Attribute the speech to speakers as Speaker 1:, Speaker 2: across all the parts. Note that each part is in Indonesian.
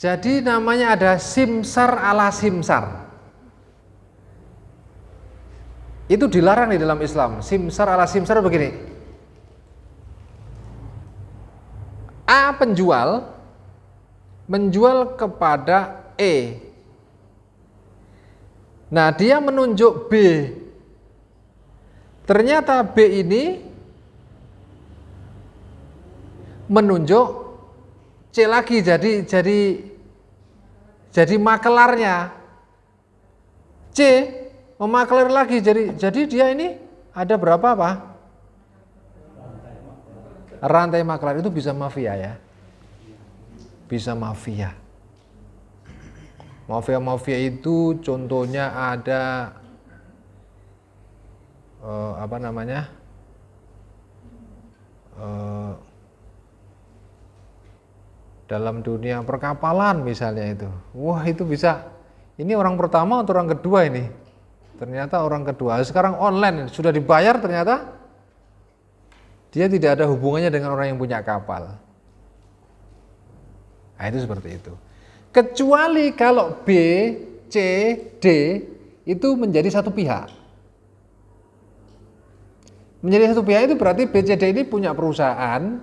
Speaker 1: Jadi namanya ada simsar ala simsar. Itu dilarang di dalam Islam. Simsar ala simsar begini. A menjual kepada E. Nah, dia menunjuk B. Ternyata B ini menunjuk C lagi, jadi makelarnya. C memaklar lagi, jadi dia ini ada berapa apa? Rantai maklar itu bisa mafia ya. Bisa mafia. Mafia itu contohnya ada dalam dunia perkapalan misalnya itu. Wah, itu bisa. Ini orang pertama atau orang kedua ini? Ternyata orang kedua. Sekarang online sudah dibayar, ternyata dia tidak ada hubungannya dengan orang yang punya kapal. Nah, itu seperti itu. Kecuali kalau B, C, D itu menjadi satu pihak. Menjadi satu pihak itu berarti B, C, D ini punya perusahaan.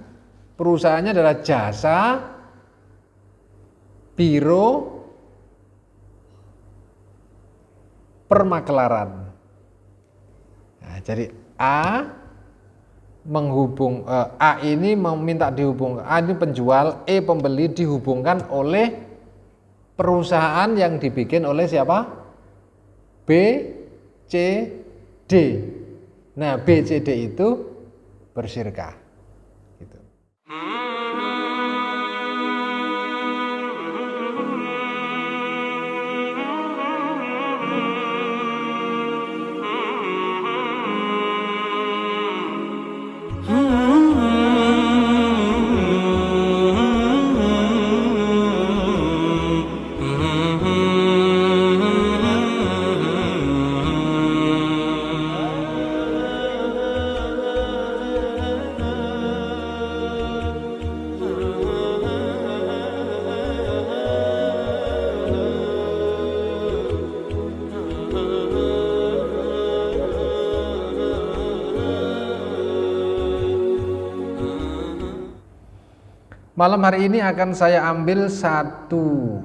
Speaker 1: Perusahaannya adalah jasa, biro, permakelaran. Nah, jadi A ini meminta dihubungkan, A ini penjual, E pembeli, dihubungkan oleh perusahaan yang dibikin oleh siapa? B, C, D. Nah, B, C, D itu bersyirkah. Gitu. Malam hari ini akan saya ambil satu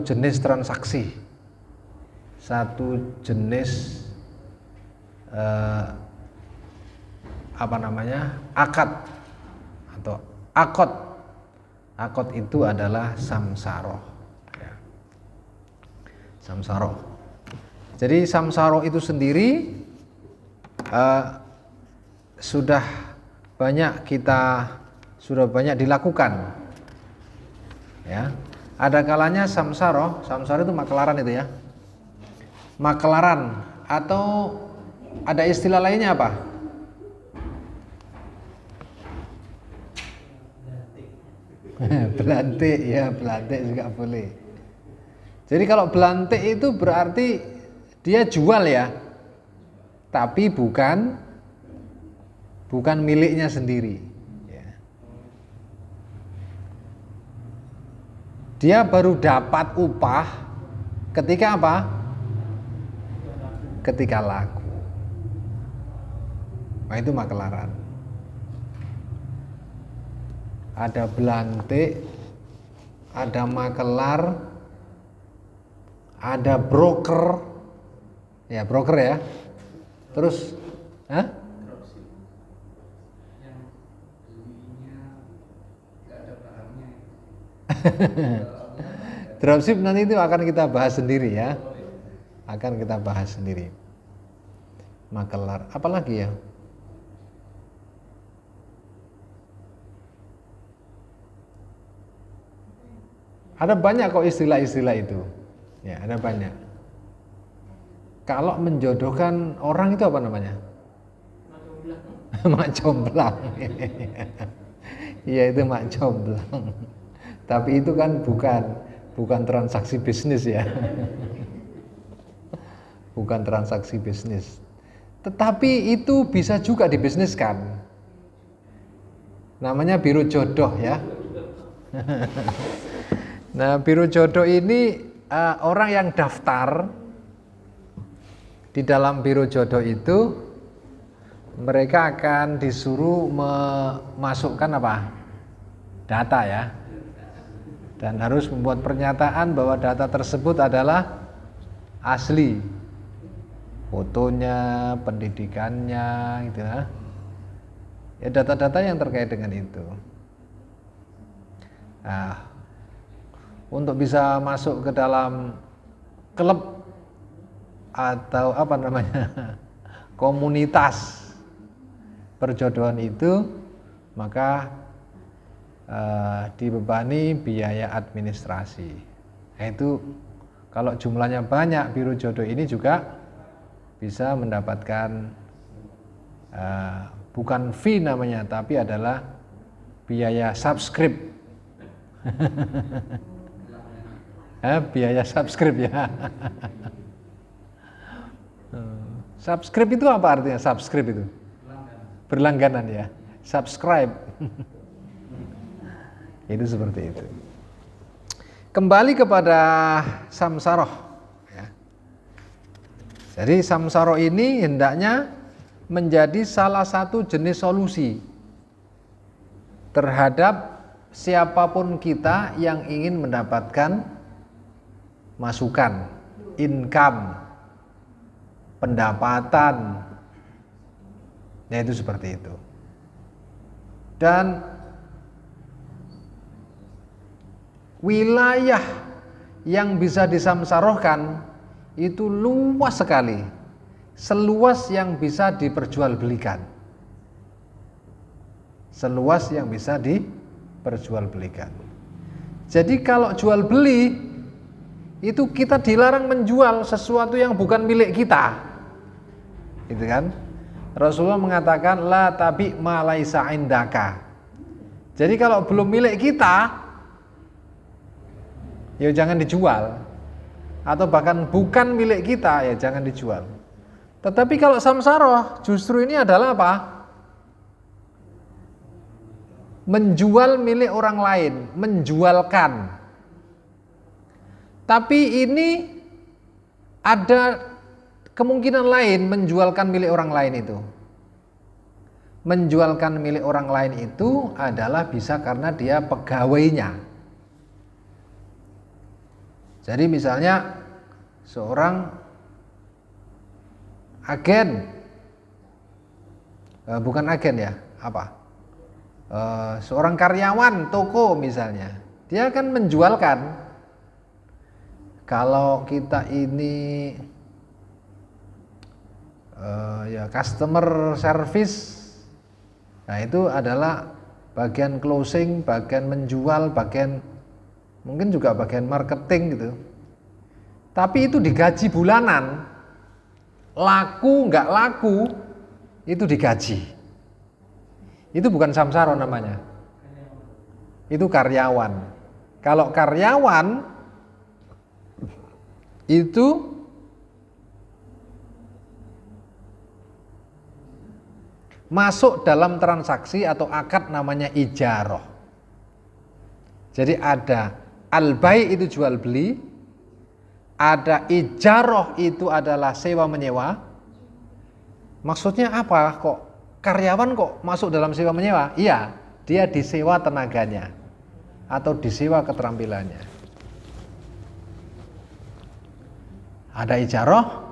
Speaker 1: jenis transaksi, satu jenis akad atau akad. Akad itu adalah samsaroh. Ya. Samsaroh. Jadi samsaroh itu sendiri sudah banyak dilakukan, ya. Ada kalanya samsaroh itu makelaran itu ya, makelaran, atau ada istilah lainnya apa? Belantik, ya, belantik juga boleh. Jadi kalau belantik itu berarti dia jual ya, tapi bukan miliknya sendiri. Dia baru dapat upah ketika apa? Ketika laku. Nah, itu makelaran. Ada belantik, ada makelar, ada broker. Ya, broker ya. Terus, dropship nanti itu akan kita bahas sendiri ya. Akan kita bahas sendiri. Makelar, apalagi ya? Ada banyak kok istilah-istilah itu. Ya, ada banyak. Kalau menjodohkan orang itu apa namanya? Mak comblang. Iya, itu mak comblang. Tapi itu kan bukan transaksi bisnis ya. Bukan transaksi bisnis. Tetapi itu bisa juga dibisniskan. Namanya biro jodoh ya. Nah, biro jodoh ini orang yang daftar di dalam biro jodoh itu, mereka akan disuruh memasukkan apa? Data ya. Dan harus membuat pernyataan bahwa data tersebut adalah asli. Fotonya, pendidikannya gitu ya. Ya data-data yang terkait dengan itu. Nah, untuk bisa masuk ke dalam klub atau apa namanya komunitas perjodohan itu, maka dibebani biaya administrasi. Nah, itu kalau jumlahnya banyak, biro jodoh ini juga bisa mendapatkan bukan fee namanya, tapi adalah biaya subscribe. Biaya subscribe ya. Subscribe itu apa artinya? Subscribe itu berlangganan ya. Subscribe. Itu seperti itu. Kembali kepada samsaroh ya. Jadi samsaroh ini hendaknya menjadi salah satu jenis solusi terhadap siapapun kita yang ingin mendapatkan masukan, income, pendapatan, ya itu seperti itu. Dan wilayah yang bisa disamsarohkan itu luas sekali, seluas yang bisa diperjualbelikan, seluas yang bisa diperjualbelikan. Jadi kalau jual beli itu kita dilarang menjual sesuatu yang bukan milik kita, gitu kan? Rasulullah mengatakan la tabi ma laisa indaka. Jadi kalau belum milik kita, ya jangan dijual, atau bahkan bukan milik kita, ya jangan dijual. Tetapi kalau samsaroh justru ini adalah apa? Menjual milik orang lain, menjualkan. Tapi ini ada kemungkinan lain menjualkan milik orang lain itu. Menjualkan milik orang lain itu adalah bisa karena dia pegawainya. Jadi misalnya seorang agen, bukan agen ya, apa? Seorang karyawan toko misalnya, dia akan menjualkan. Kalau kita ini ya customer service, nah itu adalah bagian closing, bagian menjual, bagian mungkin juga bagian marketing gitu. Tapi itu digaji bulanan, laku nggak laku itu digaji. Itu bukan samsara namanya, itu karyawan. Kalau karyawan itu masuk dalam transaksi atau akad namanya ijarah. Jadi ada al-bai' itu jual beli, ada ijarah itu adalah sewa menyewa. Maksudnya apa? Kok karyawan kok masuk dalam sewa menyewa? Iya, dia disewa tenaganya atau disewa keterampilannya. Ada ijarah,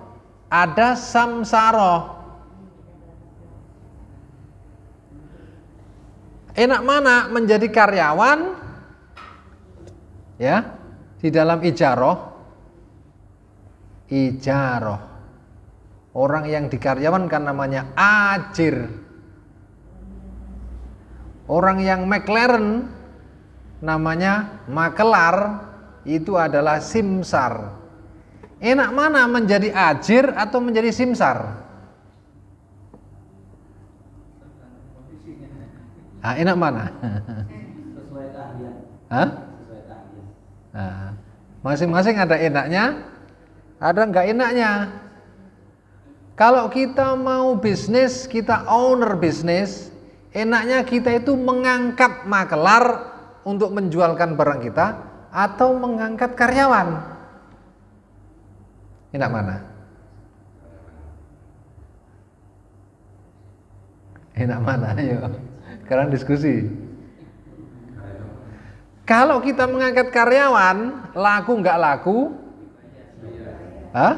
Speaker 1: ada samsaroh. Enak mana menjadi karyawan ya di dalam ijarah? Ijarah, orang yang dikaryawankan namanya ajir. Orang yang McLaren namanya makelar, itu adalah simsar. Enak mana menjadi ajir atau menjadi simsar? Nah, enak mana?
Speaker 2: Sesuai keahlian.
Speaker 1: Hah?
Speaker 2: Sesuai keahlian.
Speaker 1: Nah, masing-masing ada enaknya, ada enggak enaknya. Kalau kita mau bisnis, kita owner bisnis, enaknya kita itu mengangkat makelar untuk menjualkan barang kita, atau mengangkat karyawan? Enak mana? Enak mana? Ayo, sekarang diskusi. Kalau kita mengangkat karyawan, laku nggak laku? Hah?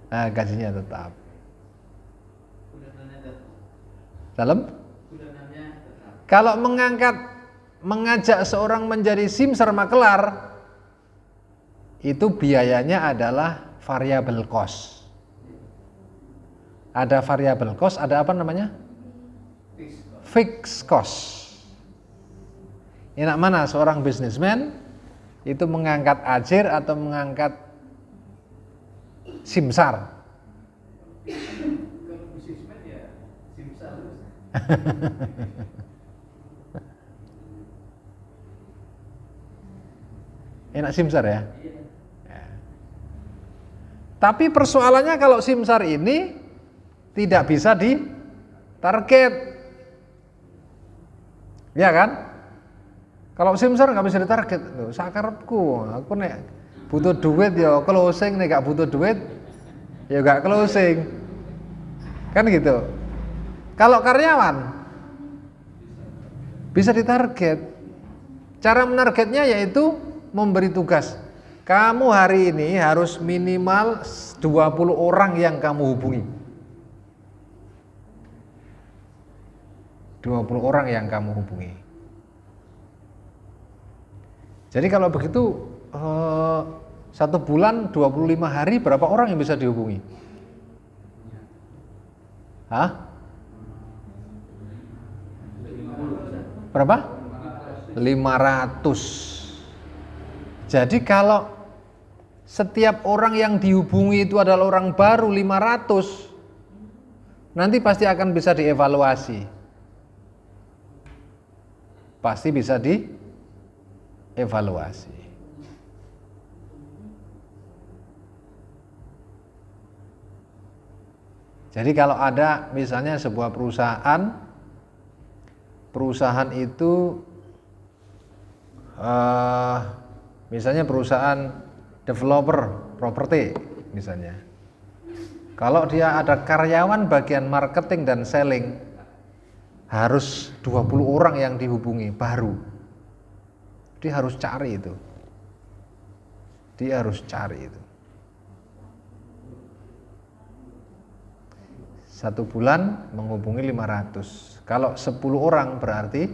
Speaker 1: Nah, gajinya tetap. Dalam? Kalau mengajak seorang menjadi simsar makelar, itu biayanya adalah variable cost. Ada variable cost, ada apa namanya? Fixed cost. Enak mana seorang bisnismen itu mengangkat ajir atau mengangkat simsar?
Speaker 2: Kalau bisnismen ya simsar.
Speaker 1: Enak simsar ya? Ya. Tapi persoalannya kalau simsar ini tidak bisa ditarget, ya kan? Kalau simsar nggak bisa ditarget, loh, sakarepku, aku nek butuh duit ya closing, nek gak butuh duit ya gak closing, kan gitu. Kalau karyawan bisa ditarget. Cara menargetnya yaitu memberi tugas. Kamu hari ini harus minimal 20 orang yang kamu hubungi. 20 orang yang kamu hubungi. Jadi kalau begitu 1 bulan 25 hari berapa orang yang bisa dihubungi? Hah? Berapa? 500. Jadi kalau setiap orang yang dihubungi itu adalah orang baru 500, nanti pasti akan bisa dievaluasi. Pasti bisa dievaluasi. Jadi kalau ada misalnya sebuah perusahaan itu misalnya perusahaan developer properti misalnya. Kalau dia ada karyawan bagian marketing dan selling, harus 20 orang yang dihubungi baru. Dia harus cari itu. Dia harus cari itu. 1 bulan menghubungi 500. Kalau 10 orang berarti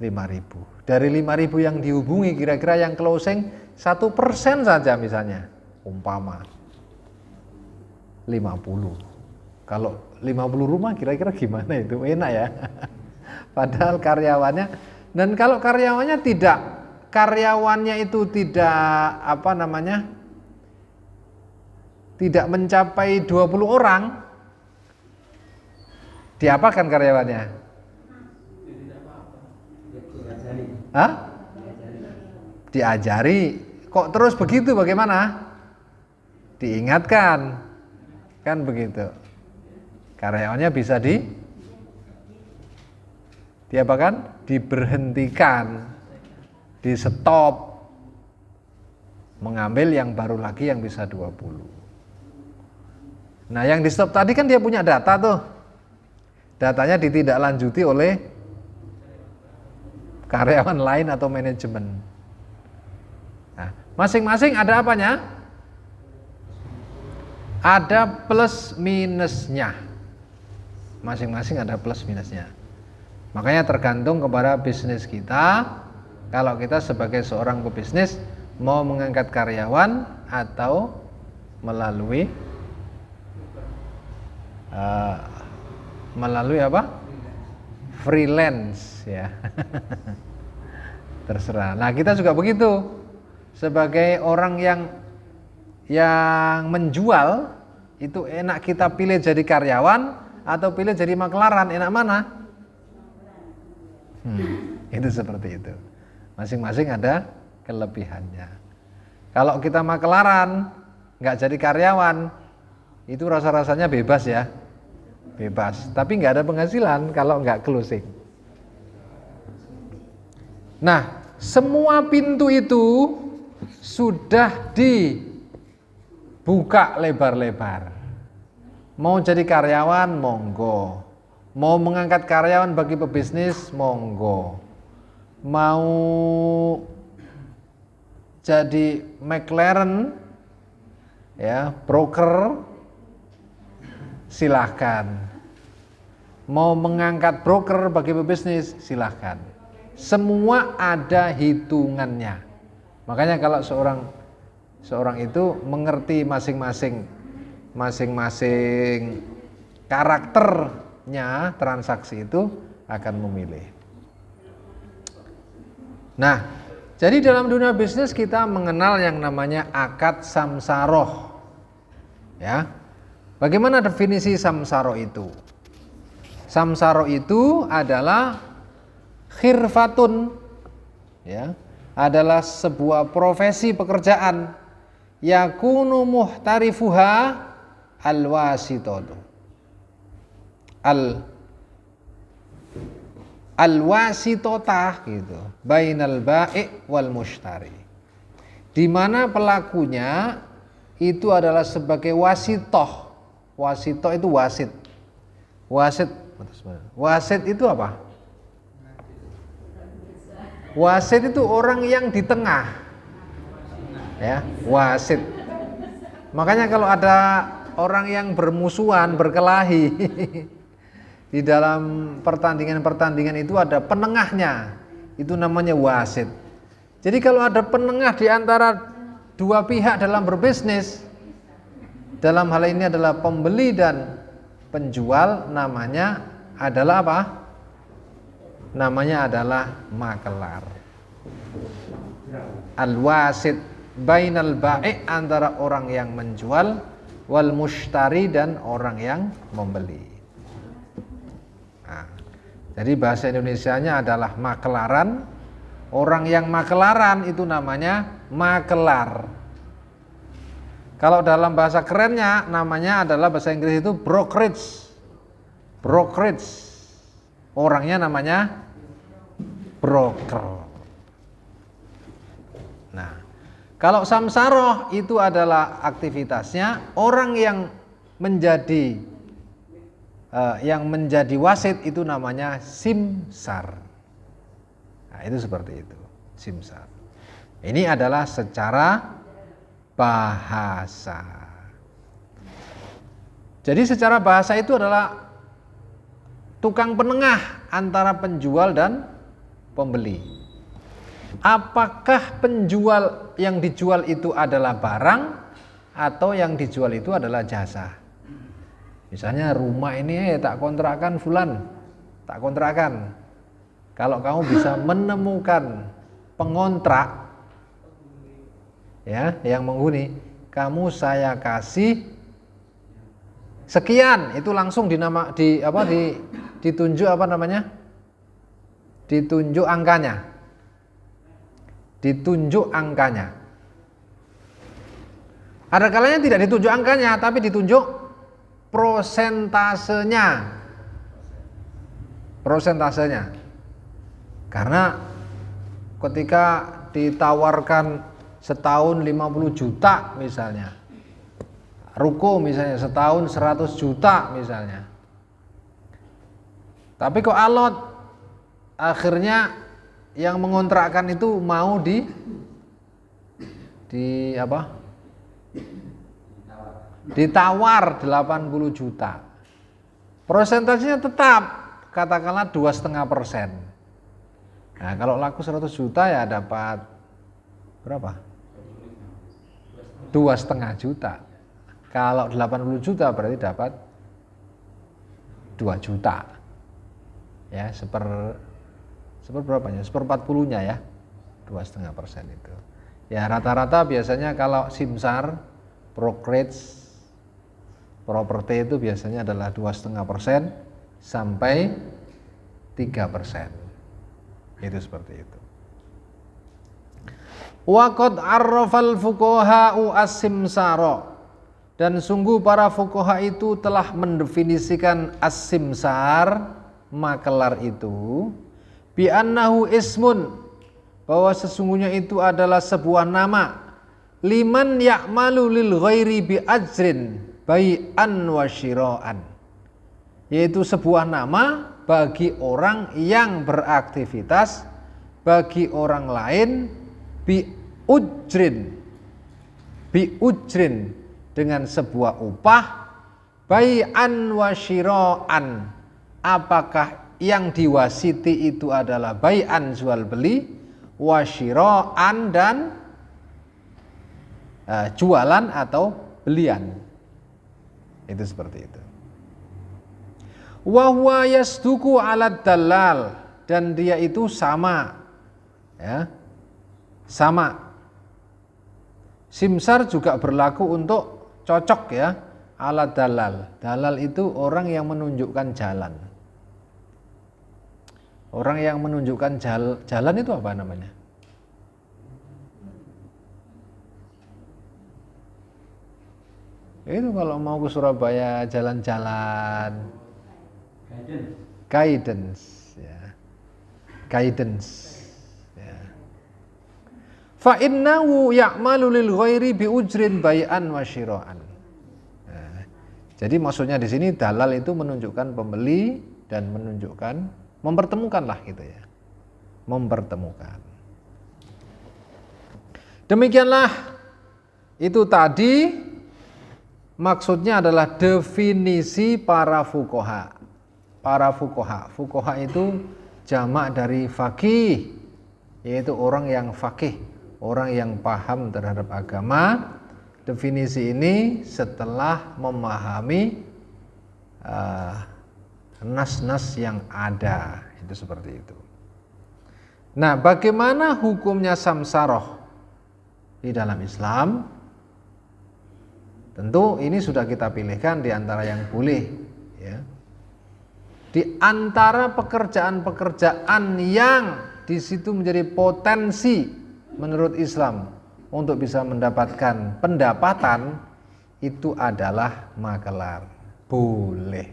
Speaker 1: 5.000. Dari 5.000 yang dihubungi kira-kira yang closing 1% saja misalnya. Umpama 50. Kalau 50 rumah kira-kira gimana itu? Enak ya. Padahal karyawannya, dan kalau karyawannya tidak mencapai 20 orang, diapakan karyawannya? Hah? Diajari. Kok terus begitu bagaimana? Diingatkan. Kan begitu. Karyawannya bisa diapakan? Diberhentikan. Di stop. Mengambil yang baru lagi yang bisa 20. Nah, yang di stop tadi kan dia punya data tuh. Datanya ditindaklanjuti oleh karyawan lain atau manajemen. Nah, masing-masing ada apanya? Ada plus minusnya. Masing-masing ada plus minusnya. Makanya tergantung kepada bisnis kita. Kalau kita sebagai seorang pebisnis mau mengangkat karyawan atau melalui apa? Freelance ya. Terserah. Nah, kita juga begitu. Sebagai orang yang menjual, itu enak kita pilih jadi karyawan atau pilih jadi makelaran, enak mana? Itu seperti itu. Masing-masing ada kelebihannya. Kalau kita makelaran, nggak jadi karyawan, itu rasa-rasanya bebas ya. Bebas, tapi nggak ada penghasilan kalau nggak closing. Nah, semua pintu itu sudah dibuka lebar-lebar. Mau jadi karyawan, monggo. Mau mengangkat karyawan bagi pebisnis, monggo. Mau jadi McLaren, ya, broker, silahkan. Mau mengangkat broker bagi pebisnis, silahkan. Semua ada hitungannya. Makanya kalau seorang itu mengerti masing-masing karakternya transaksi itu akan memilih. Nah, jadi dalam dunia bisnis kita mengenal yang namanya akad samsaroh. Ya. Bagaimana definisi samsaroh itu? Samsaro itu adalah khirfatun, ya, adalah sebuah profesi pekerjaan yakunu muhtarifuha alwasitatu alwasitotah gitu bainal bai' wal mushtari, di mana pelakunya itu adalah sebagai wasitoh. Wasitoh itu wasit. Wasit itu apa? Wasit itu orang yang di tengah, ya, wasit. Makanya kalau ada orang yang bermusuhan, berkelahi di dalam pertandingan itu ada penengahnya, itu namanya wasit. Jadi kalau ada penengah di antara dua pihak dalam berbisnis, dalam hal ini adalah pembeli dan penjual, namanya adalah apa? Namanya adalah makelar. Al-wasit bainal bai', antara orang yang menjual, wal mushtari, dan orang yang membeli. Nah, jadi bahasa Indonesianya adalah makelaran. Orang yang makelaran itu namanya makelar. Kalau dalam bahasa kerennya namanya adalah bahasa Inggris itu brokerage. Brokerage. Orangnya namanya broker. Nah, kalau samsaroh itu adalah aktivitasnya orang yang menjadi wasit, itu namanya simsar. Nah, itu seperti itu, simsar. Ini adalah secara bahasa. Jadi secara bahasa itu adalah tukang penengah antara penjual dan pembeli. Apakah penjual yang dijual itu adalah barang atau yang dijual itu adalah jasa? Misalnya rumah ini tak kontrakan fulan, tak kontrakan. Kalau kamu bisa menemukan pengontrak, ya, yang menghuni, kamu saya kasih sekian, itu langsung ditunjuk apa namanya? Ditunjuk angkanya. Ditunjuk angkanya. Ada kalanya tidak ditunjuk angkanya, tapi ditunjuk prosentasenya. Prosentasenya. Karena ketika ditawarkan setahun 50 juta misalnya, ruko misalnya setahun 100 juta misalnya, tapi kok alot, akhirnya yang mengontrakkan itu mau ditawar 80 juta. Persentasenya tetap katakanlah 2,5%. Nah, kalau laku 100 juta ya dapat berapa? 2,5 juta. Kalau 80 juta berarti dapat 2 juta. Ya, seperberapanya? 1/40-nya ya. 2,5% itu. Ya, rata-rata biasanya kalau simsar, brokerage, properti itu biasanya adalah 2,5% sampai 3%. Itu seperti itu. Wa qad arrafal fuqaha'u as-simsara, dan sungguh para fuqaha itu telah mendefinisikan as-simsar, makelar itu, bi annahu ismun, bahwa sesungguhnya itu adalah sebuah nama liman ya'malu lil ghairi bi ajrin bai'an wa syira'an, yaitu sebuah nama bagi orang yang beraktivitas bagi orang lain bi ujrin dengan sebuah upah, bai'an wa syira'an, apakah yang diwasiti itu adalah bai'an jual beli, wa syira'an dan jualan atau belian. Itu seperti itu. Wa huwa yasduqu 'ala dalal, dan dia itu sama, ya. Sama. Simsar juga berlaku untuk cocok, ya. 'Ala dalal. Dalal itu orang yang menunjukkan jalan. Orang yang menunjukkan jalan itu apa namanya? Itu kalau mau ke Surabaya jalan-jalan, guidance, ya. Guidance, ya. Fa innahu ya'malu lil ghairi bi ujrin bai'an wa syira'an. Nah, jadi maksudnya di sini dalal itu menunjukkan pembeli dan menunjukkan mempertemukan lah gitu ya. Mempertemukan. Demikianlah itu tadi. Maksudnya adalah definisi para fuqaha. Para fuqaha. Fuqaha itu jamak dari faqih, yaitu orang yang faqih, orang yang paham terhadap agama. Definisi ini setelah memahami nas-nas yang ada, itu seperti itu. Nah, bagaimana hukumnya samsaroh di dalam Islam? Tentu ini sudah kita pilihkan di antara yang boleh, ya. Di antara pekerjaan-pekerjaan yang di situ menjadi potensi menurut Islam untuk bisa mendapatkan pendapatan, itu adalah makelar. Boleh.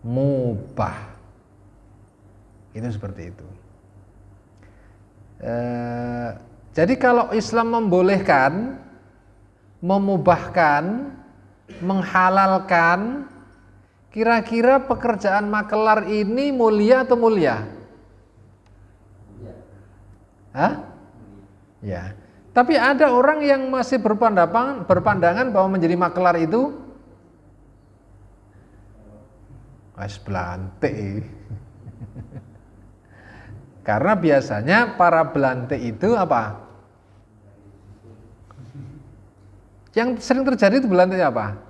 Speaker 1: Mubah. Itu seperti itu. Jadi kalau Islam membolehkan, memubahkan, menghalalkan, kira-kira pekerjaan makelar ini mulia atau mulia? Hah? Ya. Tapi ada orang yang masih berpandangan bahwa menjadi makelar itu wis blantik. Karena biasanya para belantik itu apa? Yang sering terjadi itu belantiknya apa?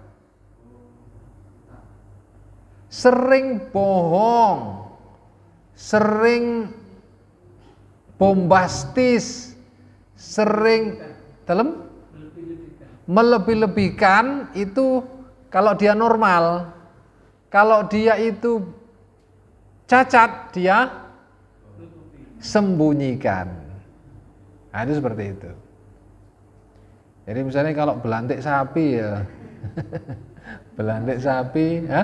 Speaker 1: Sering bohong, sering bombastis, sering melebih-lebihkan. Itu kalau dia normal. Kalau dia itu cacat, dia sembunyikan. Nah, itu seperti itu. Jadi misalnya kalau belantik sapi ya, belantik sapi, ha?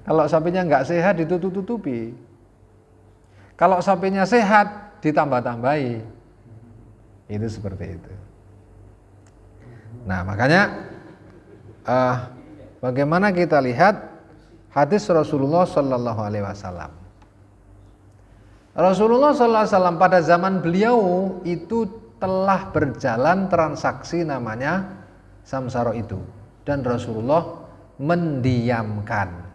Speaker 1: Kalau sapinya nggak sehat ditutup-tutupi. Kalau sapinya sehat ditambah-tambahi. Itu seperti itu. Nah, makanya bagaimana kita lihat hadis Rasulullah Sallallahu Alaihi Wasallam. Rasulullah Sallallahu Alaihi Wasallam pada zaman beliau itu telah berjalan transaksi namanya samsara itu, dan Rasulullah mendiamkan.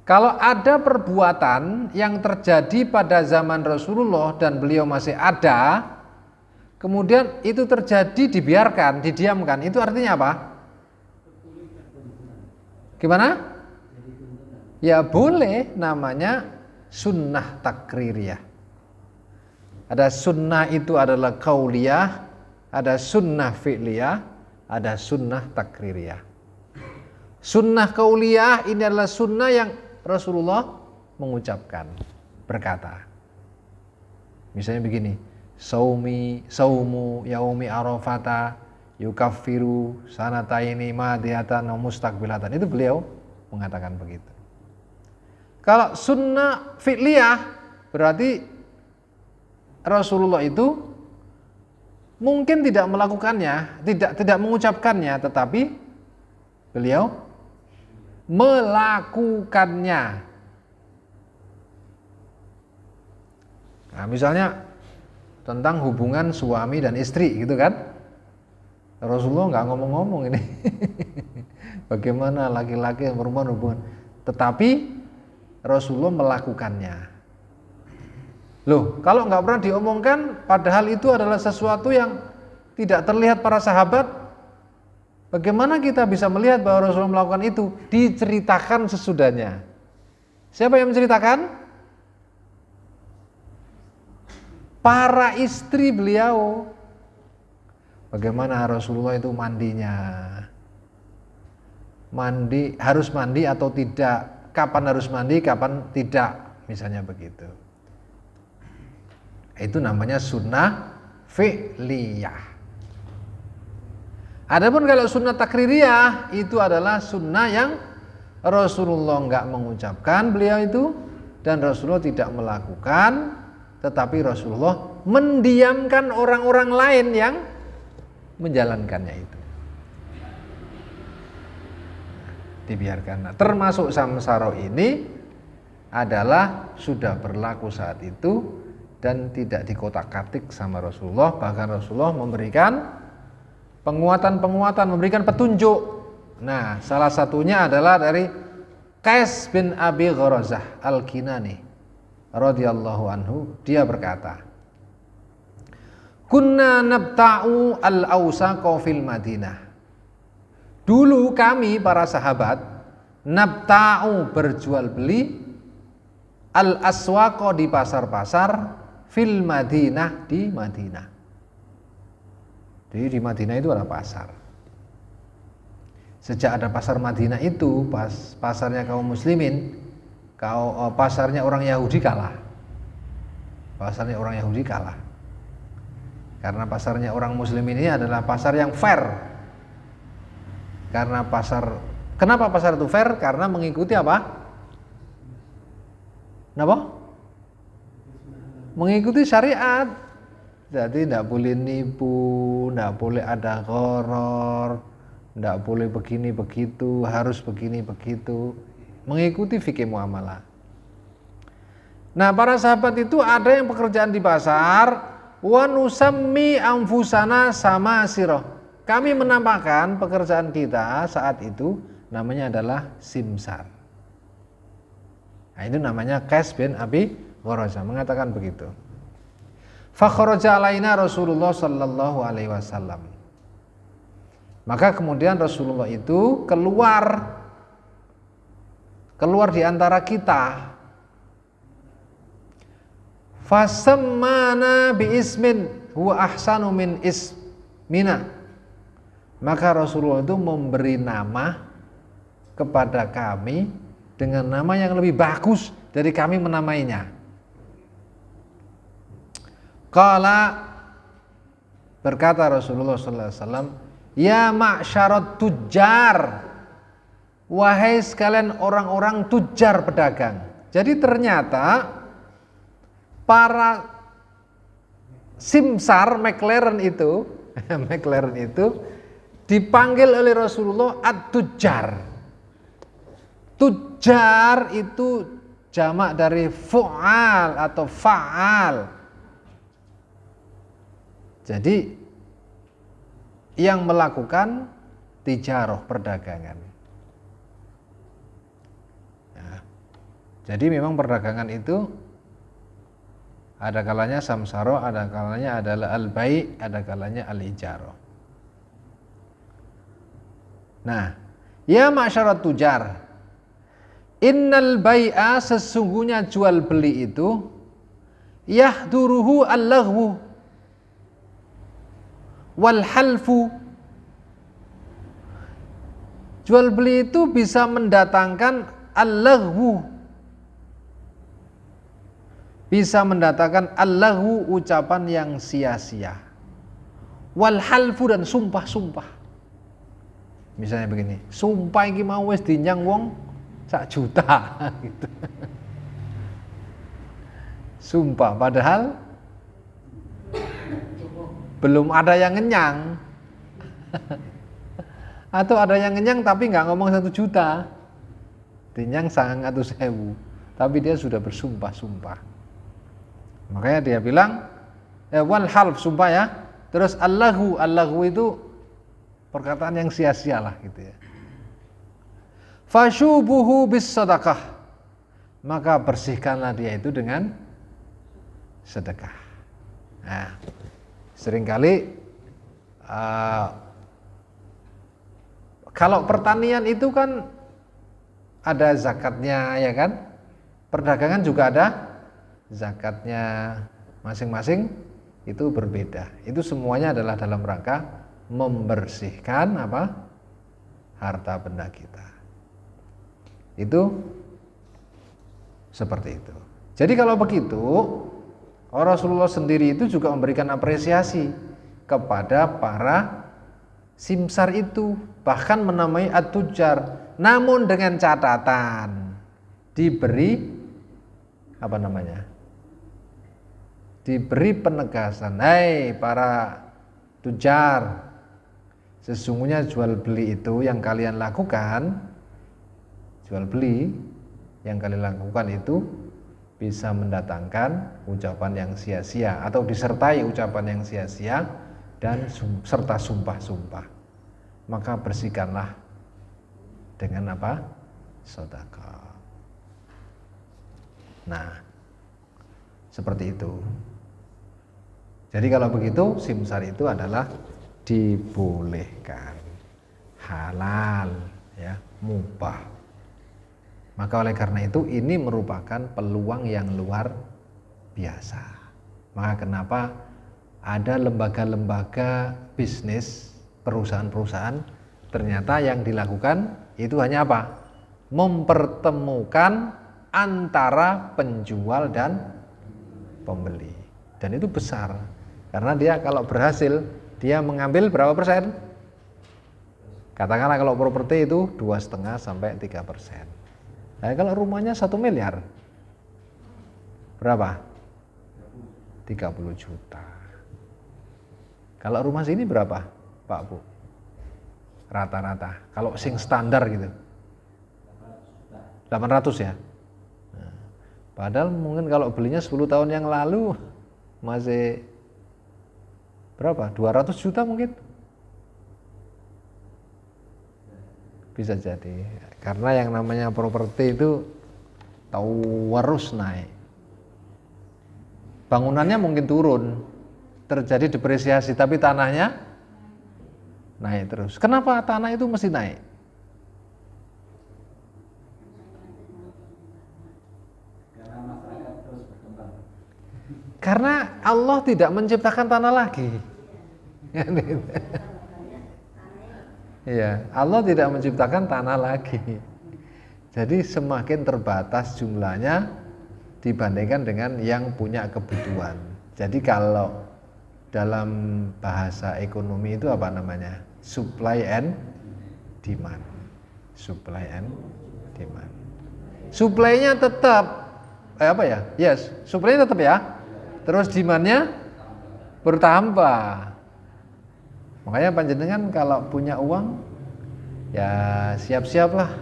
Speaker 1: Kalau ada perbuatan yang terjadi pada zaman Rasulullah dan beliau masih ada, kemudian itu terjadi dibiarkan, didiamkan, itu artinya apa? Gimana? Ya boleh, namanya sunnah takririyah. Ada sunnah itu adalah qauliyah, ada sunnah fi'liyah, ada sunnah takririyah. Sunnah qauliyah ini adalah sunnah yang Rasulullah mengucapkan, berkata. Misalnya begini, saumu yaumi arafata yukaffiru sanataini madiyatan wa mustaqbilatan. Itu beliau mengatakan begitu. Kalau sunnah fi'liyah berarti Rasulullah itu mungkin tidak melakukannya, tidak mengucapkannya, tetapi beliau melakukannya. Nah, misalnya tentang hubungan suami dan istri gitu kan, Rasulullah nggak ngomong-ngomong ini. Bagaimana laki-laki dan perempuan hubungan, tetapi Rasulullah melakukannya. Loh, kalau nggak pernah diomongkan, padahal itu adalah sesuatu yang tidak terlihat para sahabat, bagaimana kita bisa melihat bahwa Rasulullah melakukan itu? Diceritakan sesudahnya. Siapa yang menceritakan? Para istri beliau. Bagaimana Rasulullah itu mandinya? Harus mandi atau tidak? Kapan harus mandi, kapan tidak? Misalnya begitu. Itu namanya sunnah fi'liyah. Adapun kalau sunnah takririyah, itu adalah sunnah yang Rasulullah enggak mengucapkan beliau itu, dan Rasulullah tidak melakukan, tetapi Rasulullah mendiamkan orang-orang lain yang menjalankannya itu. Dibiarkan. Nah, termasuk samsara ini adalah sudah berlaku saat itu dan tidak dikotak-katik sama Rasulullah. Bahkan Rasulullah memberikan penguatan-penguatan, memberikan petunjuk. Nah, salah satunya adalah dari Qais bin Abi Gharazah Al-Kinani radhiyallahu anhu. Dia berkata, kunna nabta'u al-awsaqa fil Madinah. Dulu kami para sahabat nabta'u berjual beli al-aswaqa di pasar-pasar fil Madinah di Madinah. Jadi di Madinah itu ada pasar. Sejak ada pasar Madinah itu, pasarnya kaum muslimin, pasarnya orang Yahudi kalah. Pasarnya orang Yahudi kalah. Karena pasarnya orang muslimin ini adalah pasar yang fair. Kenapa pasar itu fair? Karena mengikuti apa? Kenapa? Mengikuti syariat. Jadi tidak boleh nipu, tidak boleh ada gharar, tidak boleh begini begitu, harus begini begitu. Mengikuti fikih muamalah. Nah, para sahabat itu ada yang pekerjaan di pasar, wa nusammi anfusana samasirah. Kami menampakkan pekerjaan kita saat itu namanya adalah simsar. Nah, itu namanya Qais bin Abi Gharazah mengatakan begitu. Fa kharaja alaina Rasulullah sallallahu alaihi wasallam. Maka kemudian Rasulullah itu keluar di antara kita. Fasammana bi ismin huwa ahsanu min ismina. Maka Rasulullah itu memberi nama kepada kami dengan nama yang lebih bagus dari kami menamainya. Qala, berkata Rasulullah sallallahu alaihi wasallam, ya ma'syarat tujjar, wahai sekalian orang-orang tujjar pedagang. Jadi ternyata para simsar McLaren itu dipanggil oleh Rasulullah at-tujjar. Tujjar itu jamak dari fu'al atau fa'al. Jadi yang melakukan tijarah, perdagangan. Ya. Jadi memang perdagangan itu ada kalanya samsara, ada kalanya adalah al-bai', ada kalanya al-ijarah. Nah, ya ma'syarat tujar, innal bai'a, sesungguhnya jual beli itu yahduruhu al-laghwu wal halfu. Jual beli itu bisa mendatangkan al-laghwu, bisa mendatangkan al-laghwu, ucapan yang sia-sia, wal halfu, dan sumpah-sumpah. Misalnya begini, sumpah iki mau wis dinyang wong 1 juta gitu. sumpah padahal belum ada yang ngenyang. Atau ada yang ngenyang tapi nggak ngomong 1 juta, dinyang 100.000, tapi dia sudah bersumpah-sumpah. Makanya dia bilang wal half, sumpah ya. Terus allahu itu perkataan yang sia-sia lah gitu ya. Fashubuhu bis sadaqah, maka bersihkanlah dia itu dengan sedekah. Nah, seringkali kalau pertanian itu kan ada zakatnya ya kan, perdagangan juga ada zakatnya, masing-masing itu berbeda. Itu semuanya adalah dalam rangka membersihkan harta benda kita. Itu seperti itu. Jadi kalau begitu, Rasulullah sendiri itu juga memberikan apresiasi kepada para simsar itu, bahkan menamai at-tujar, namun dengan catatan diberi diberi penegasan, hai para tujar, sesungguhnya jual beli itu yang kalian lakukan, jual beli yang kalian lakukan itu bisa mendatangkan ucapan yang sia-sia atau disertai ucapan yang sia-sia dan serta sumpah-sumpah. Maka bersihkanlah dengan sedekah. Nah, seperti itu. Jadi kalau begitu simsar itu adalah dibolehkan, halal ya, mubah. Maka oleh karena itu ini merupakan peluang yang luar biasa. Maka kenapa ada lembaga-lembaga bisnis, perusahaan-perusahaan, ternyata yang dilakukan itu hanya mempertemukan antara penjual dan pembeli. Dan itu besar, karena dia kalau berhasil, dia mengambil berapa persen? Katakanlah kalau properti itu 2,5 sampai 3%. Nah, kalau rumahnya 1 miliar, berapa? 30 juta. Kalau rumah sini berapa, Pak Bu? Rata-rata. Kalau sing standar gitu. 800 ya. Nah, padahal mungkin kalau belinya 10 tahun yang lalu masih berapa? 200 juta mungkin. Bisa jadi. Karena yang namanya properti itu terus naik. Bangunannya mungkin turun, terjadi depresiasi, tapi tanahnya naik terus. Kenapa tanah itu mesti naik? Karena Allah tidak menciptakan tanah lagi. Ya, Allah tidak menciptakan tanah lagi. Jadi semakin terbatas jumlahnya dibandingkan dengan yang punya kebutuhan. Jadi kalau dalam bahasa ekonomi itu apa namanya? Supply and demand. Supply and demand. Supply-nya tetap Yes, supply-nya tetap ya. Terus demand-nya bertambah. Makanya panjenengan kalau punya uang ya siap-siaplah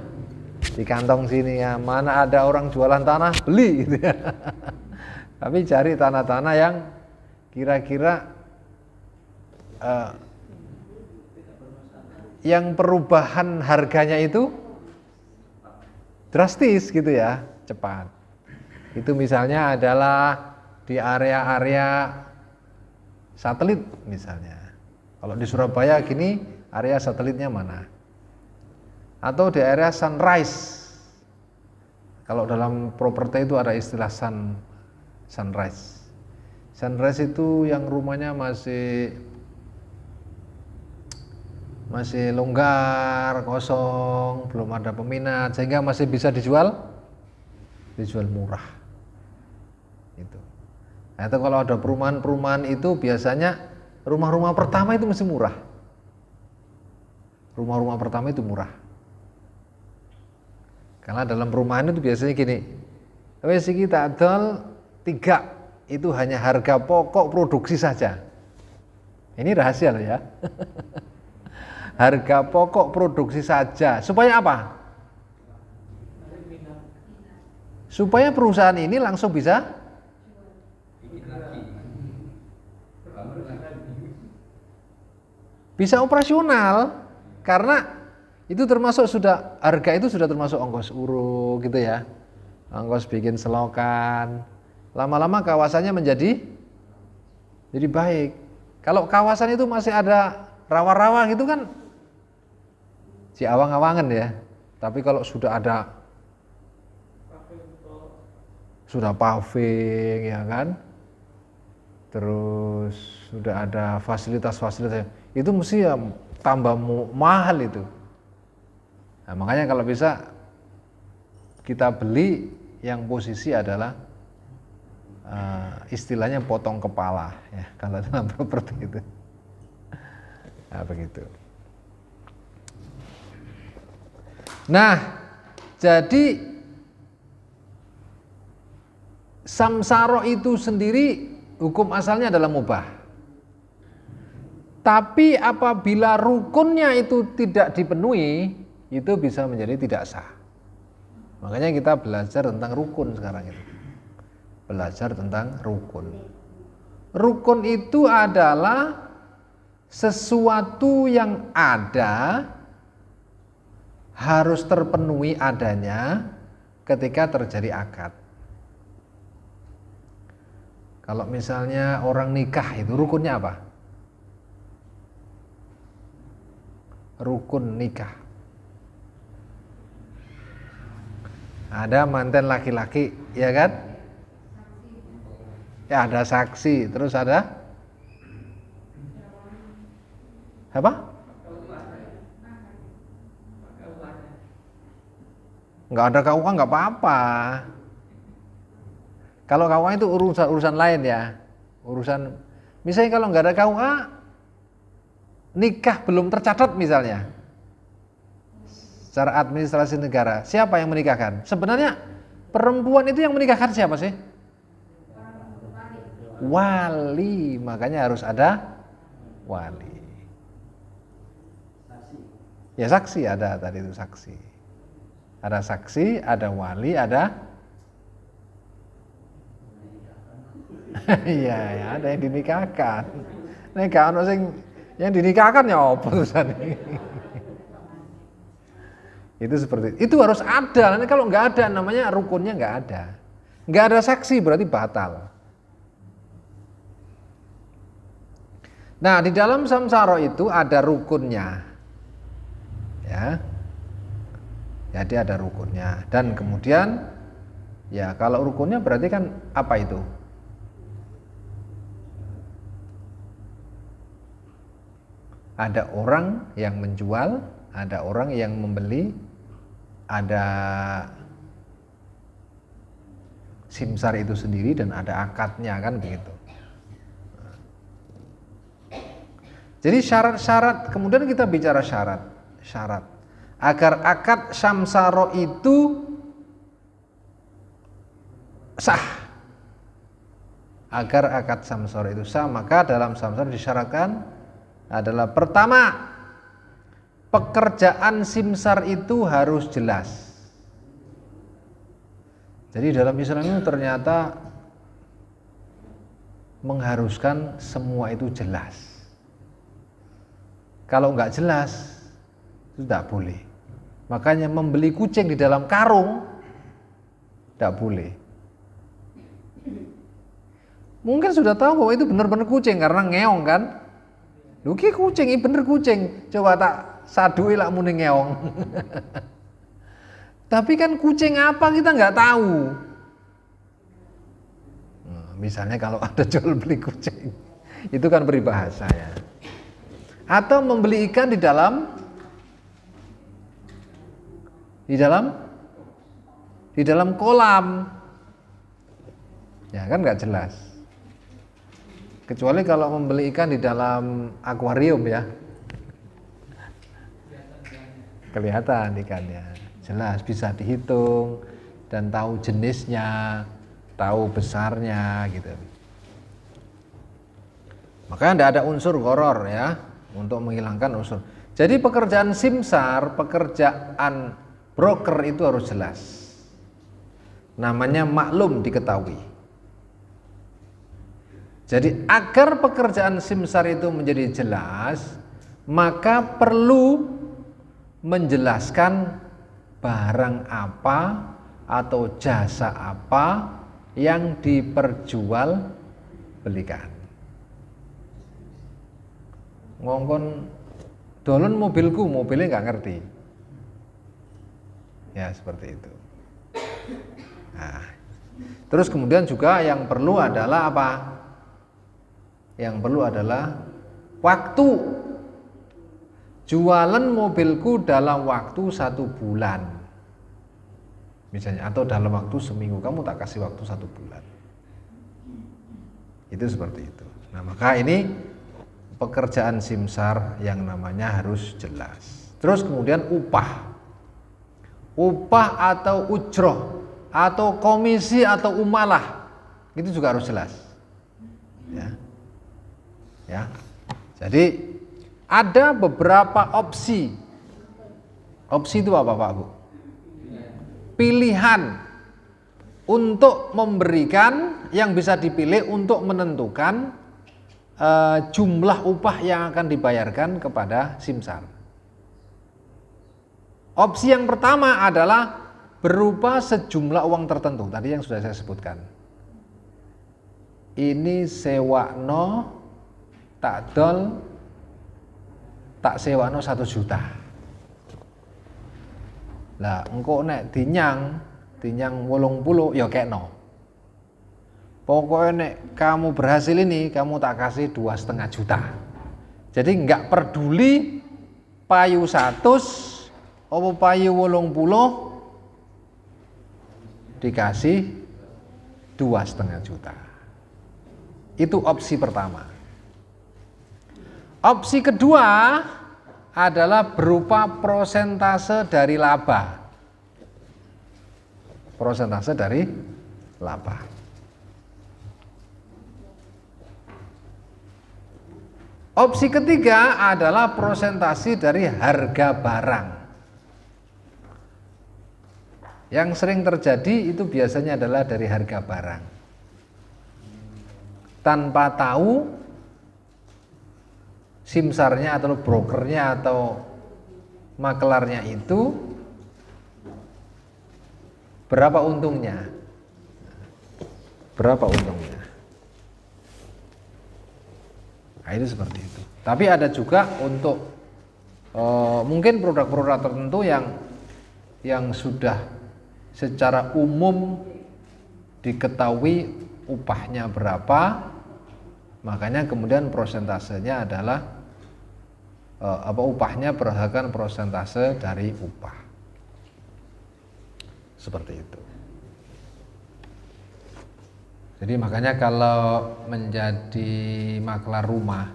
Speaker 1: di kantong sini ya, mana ada orang jualan tanah beli gitu ya. Tapi cari tanah-tanah yang kira-kira yang perubahan harganya itu drastis gitu ya, cepat. Itu misalnya adalah di area-area satelit misalnya. Kalau di Surabaya gini, area satelitnya mana? Atau di area sunrise. Kalau dalam properti itu ada istilah sunrise. Sunrise itu yang rumahnya masih longgar, kosong, belum ada peminat, sehingga masih bisa dijual murah. Itu. Atau kalau ada perumahan-perumahan itu biasanya rumah-rumah pertama itu mesti murah. Rumah-rumah pertama itu murah. Karena dalam perumahan itu biasanya gini, wes iki tak adol 3 itu hanya harga pokok produksi saja. Ini rahasia loh ya. Harga pokok produksi saja. Supaya apa? Supaya perusahaan ini langsung bisa operasional, karena itu termasuk harga itu sudah termasuk ongkos uruk gitu ya, ongkos bikin selokan. Lama-lama kawasannya menjadi baik. Kalau kawasan itu masih ada rawa-rawa gitu kan awang-awangan ya. Tapi kalau sudah ada paving ya kan, terus sudah ada fasilitas-fasilitas, itu mesti ya tambah mahal itu. Nah, makanya kalau bisa kita beli yang posisi adalah istilahnya potong kepala ya kalau dalam properti itu. Nah, begitu. Nah, jadi samsara itu sendiri hukum asalnya adalah mubah. Tapi apabila rukunnya itu tidak dipenuhi, itu bisa menjadi tidak sah. Makanya kita belajar tentang rukun sekarang ini. Belajar tentang rukun. Rukun itu adalah sesuatu yang ada harus terpenuhi adanya ketika terjadi akad. Kalau misalnya orang nikah itu rukunnya apa? Rukun nikah. Ada manten laki-laki, ya kan? Ya ada saksi, terus ada apa? Nggak ada KUA nggak apa-apa. Kalau KUA itu urusan lain ya, urusan misalnya kalau nggak ada KUA, nikah belum tercatat misalnya, secara administrasi negara, siapa yang menikahkan? Sebenarnya perempuan itu yang menikahkan siapa sih? Wali, makanya harus ada wali. Ya saksi ada tadi itu saksi. Ada saksi, ada wali, ada iya ya, ada yang dinikahkan. Nikah ono sing yang dinikahkan ya apa tulisan ini. Itu seperti itu harus ada. Nanti kalau nggak ada namanya rukunnya nggak ada. Nggak ada saksi berarti batal. Nah, di dalam samsara itu ada rukunnya. Ya. Jadi ada rukunnya dan kemudian ya kalau rukunnya berarti kan apa itu? Ada orang yang menjual, ada orang yang membeli, ada simsar itu sendiri dan ada akadnya kan begitu. Jadi syarat-syarat, kemudian kita bicara syarat agar akad samsara itu sah. Agar akad samsara itu sah, maka dalam samsara disyaratkan adalah pertama, pekerjaan simsar itu harus jelas. Jadi dalam Islam itu ternyata mengharuskan semua itu jelas. Kalau nggak jelas itu tidak boleh. Makanya membeli kucing di dalam karung tidak boleh. Mungkin sudah tahu bahwa itu benar-benar kucing karena ngeong kan. Luki kucing, ini bener kucing. Coba tak sadui lah muni ngeong. Tapi kan kucing apa kita nggak tahu. Nah, misalnya kalau ada jual beli kucing, itu kan peribahasa ya. Atau membeli ikan di dalam kolam, ya kan nggak jelas. Kecuali kalau membeli ikan di dalam akuarium ya, kelihatan ikannya, jelas bisa dihitung dan tahu jenisnya, tahu besarnya gitu. Makanya tidak ada unsur gharar ya untuk menghilangkan unsur. Jadi pekerjaan simsar, pekerjaan broker itu harus jelas. Namanya maklum diketahui. Jadi agar pekerjaan simsar itu menjadi jelas, maka perlu menjelaskan barang apa atau jasa apa yang diperjualbelikan. Ngongkon dolon mobilku, mobilnya nggak ngerti. Ya seperti itu. Nah, terus kemudian juga yang perlu adalah apa? Yang perlu adalah waktu. Jualan mobilku dalam waktu 1 bulan. Misalnya, atau dalam waktu seminggu, kamu tak kasih waktu 1 bulan. Itu seperti itu. Nah, maka ini pekerjaan simsar yang namanya harus jelas. Terus kemudian upah. Upah atau ujroh atau komisi atau umalah itu juga harus jelas. Ya. Ya. Jadi ada beberapa opsi. Opsi itu apa Pak Bu? Pilihan untuk memberikan yang bisa dipilih untuk menentukan jumlah upah yang akan dibayarkan kepada simsar. Opsi yang pertama adalah berupa sejumlah uang tertentu. Tadi yang sudah saya sebutkan. Ini sewakno takdol tak sewakno 1 juta. Lah engko nek dinyang 80 ya kekno. Pokoknya nek kamu berhasil ini kamu tak kasih 2,5 juta. Jadi enggak peduli payu 100 apa payu 80 dikasih 2,5 juta. Itu opsi pertama. Opsi kedua adalah berupa prosentase dari laba. Prosentase dari laba. Opsi ketiga adalah prosentase dari harga barang. Yang sering terjadi itu biasanya adalah dari harga barang. Tanpa tahu simsarnya atau brokernya atau makelarnya itu berapa untungnya. Berapa untungnya. Nah, itu seperti itu. Tapi ada juga untuk mungkin produk-produk tertentu yang sudah secara umum diketahui upahnya berapa, makanya kemudian prosentasenya adalah upahnya berdasarkan prosentase dari upah. Seperti itu. Jadi makanya kalau menjadi maklar rumah,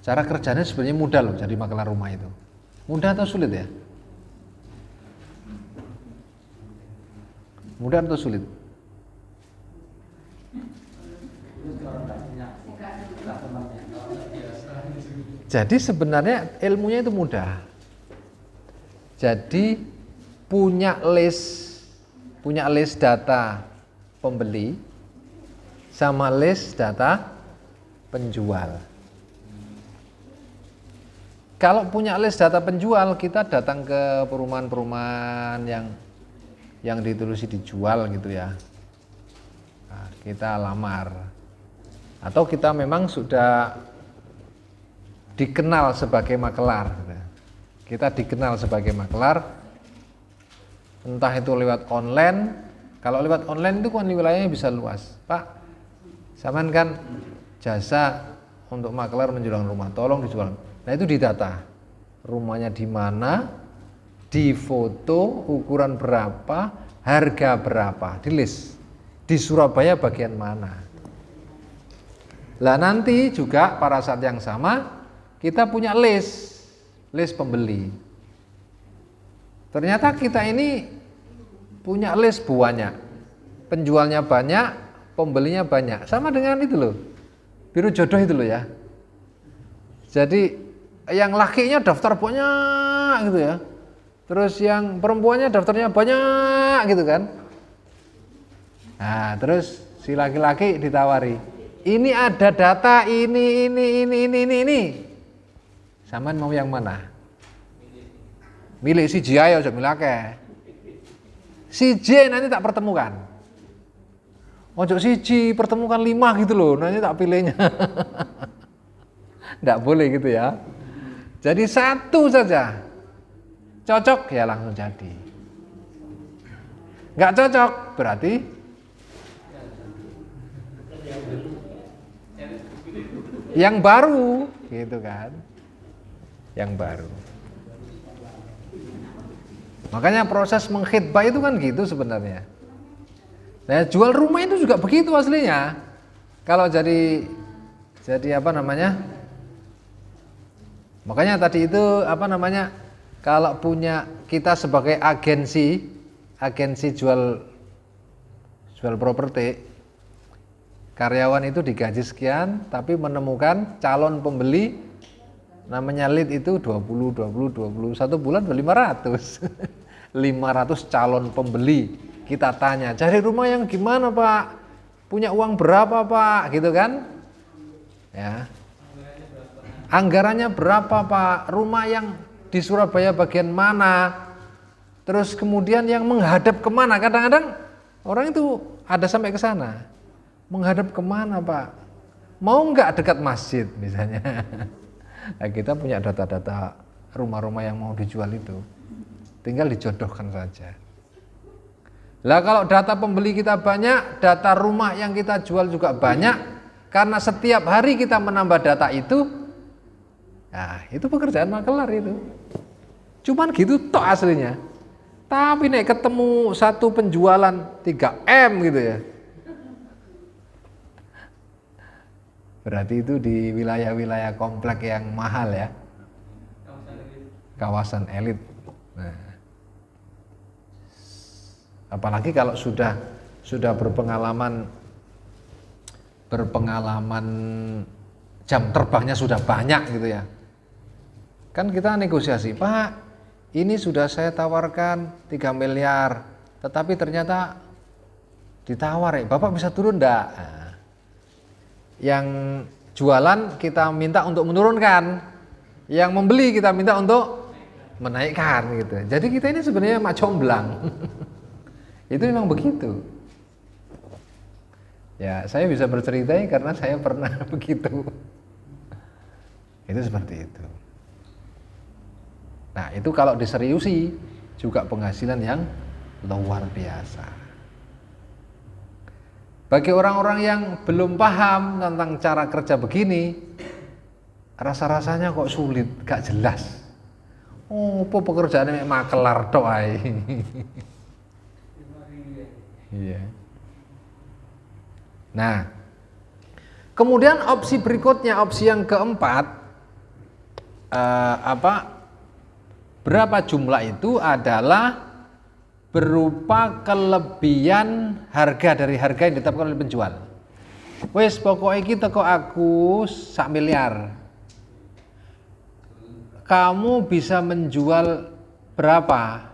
Speaker 1: cara kerjanya sebenarnya mudah loh jadi maklar rumah itu. Mudah atau sulit ya? Mudah atau sulit? Jadi sebenarnya ilmunya itu mudah. Jadi punya list data pembeli sama list data penjual. Kalau punya list data penjual, kita datang ke perumahan-perumahan yang ditulis dijual gitu ya. Nah, kita lamar. Atau kita memang sudah dikenal sebagai makelar. Kita dikenal sebagai makelar, entah itu lewat online. Kalau lewat online itu kan wilayahnya bisa luas. Pak, sampean kan jasa untuk makelar menjual rumah, tolong dijual. Nah itu didata, rumahnya di mana, di foto, ukuran berapa, harga berapa, di list. Di Surabaya bagian mana. Lah nanti juga pada saat yang sama kita punya list pembeli. Ternyata kita ini punya list banyak. penjualnya banyak, pembelinya banyak. Sama dengan itu loh, biro jodoh itu loh ya. Jadi yang lakinya daftar banyak gitu ya, terus yang perempuannya daftarnya banyak gitu kan. Nah terus si laki-laki ditawari, ini ada data ini. Saman mau yang mana? Milih si J aja, milih akeh. Si J nanti tak pertemukan. Ojo si J pertemukan 5 gitu loh, nanti tak pilihnya. Nggak boleh gitu ya. Jadi satu saja. Cocok ya langsung jadi. Nggak cocok berarti yang baru gitu kan. Yang baru. Makanya proses mengkhitbah itu kan gitu sebenarnya. Nah, jual rumah itu juga begitu aslinya. Kalau jadi apa namanya? Makanya tadi itu apa namanya? Kalau punya kita sebagai agensi jual properti, karyawan itu digaji sekian, tapi menemukan calon pembeli namanya lead itu 20 satu bulan 500. 500 calon pembeli. Kita tanya, cari rumah yang gimana Pak? Punya uang berapa Pak? Gitu kan? Ya. Anggarannya berapa Pak? Rumah yang di Surabaya bagian mana? Terus kemudian yang menghadap kemana? Kadang-kadang orang itu ada sampai ke sana. Menghadap kemana Pak? Mau nggak dekat masjid misalnya? Nah, kita punya data-data rumah-rumah yang mau dijual itu. Tinggal dijodohkan saja. Lah kalau data pembeli kita banyak, data rumah yang kita jual juga banyak, karena setiap hari kita menambah data itu, nah itu pekerjaan makelar itu. Cuman gitu tok aslinya. Tapi nek ketemu satu penjualan 3M gitu ya. Berarti itu di wilayah-wilayah komplek yang mahal ya. Kawasan elit. Nah. Apalagi kalau sudah berpengalaman jam terbangnya sudah banyak gitu ya. Kan kita negosiasi, Pak, ini sudah saya tawarkan 3 miliar, tetapi ternyata ditawar ya, Bapak bisa turun enggak? Nah, yang jualan kita minta untuk menurunkan, yang membeli kita minta untuk menaikkan gitu. Jadi kita ini sebenarnya mak comblang. Itu memang begitu. Ya, saya bisa bercerita karena saya pernah begitu. Itu seperti itu. Nah, itu kalau diseriusi juga penghasilan yang luar biasa. Bagi orang-orang yang belum paham tentang cara kerja begini, rasa-rasanya kok sulit, gak jelas. Oh, apa pekerjaannya makelar tok ae. Iya. Nah, kemudian opsi berikutnya, opsi yang keempat, berapa jumlah itu adalah berupa kelebihan harga dari harga yang ditetapkan oleh penjual. Wes pokoknya iki teko aku 1 miliar. Kamu bisa menjual berapa?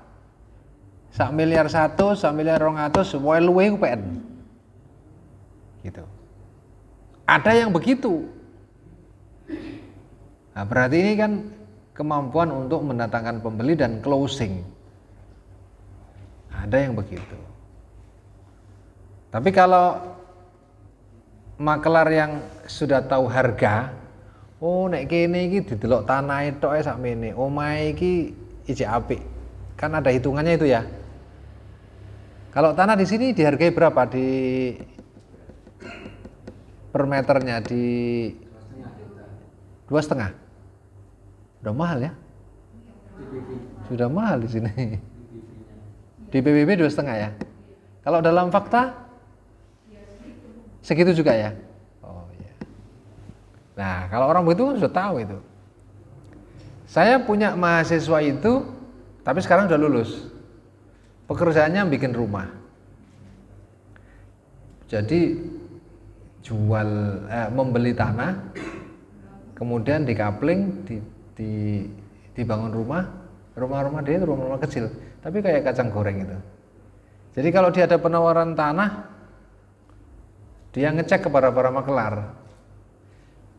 Speaker 1: 1 miliar 1, 1 miliar 200, wae luwe ku PN. Gitu. Ada yang begitu. Nah, berarti ini kan kemampuan untuk mendatangkan pembeli dan closing. Ada yang begitu. Tapi kalau makelar yang sudah tahu harga, oh nek kene iki didelok tanahe tok sakmene, omahe iki ijek apik. Kan ada hitungannya itu ya. Kalau tanah di sini dihargai berapa di per meternya? Di 2,5. Udah mahal ya? Sudah mahal di sini. Di PBB 2,5 ya. Kalau dalam fakta segitu juga ya. Oh iya. Nah kalau orang begitu kan sudah tahu itu. Saya punya mahasiswa itu, tapi sekarang sudah lulus. Pekerjaannya bikin rumah. Jadi membeli tanah, kemudian dikapling, dibangun rumah-rumah dia itu rumah-rumah kecil, tapi kayak kacang goreng itu. Jadi kalau dia ada penawaran tanah, dia ngecek kepada para makelar,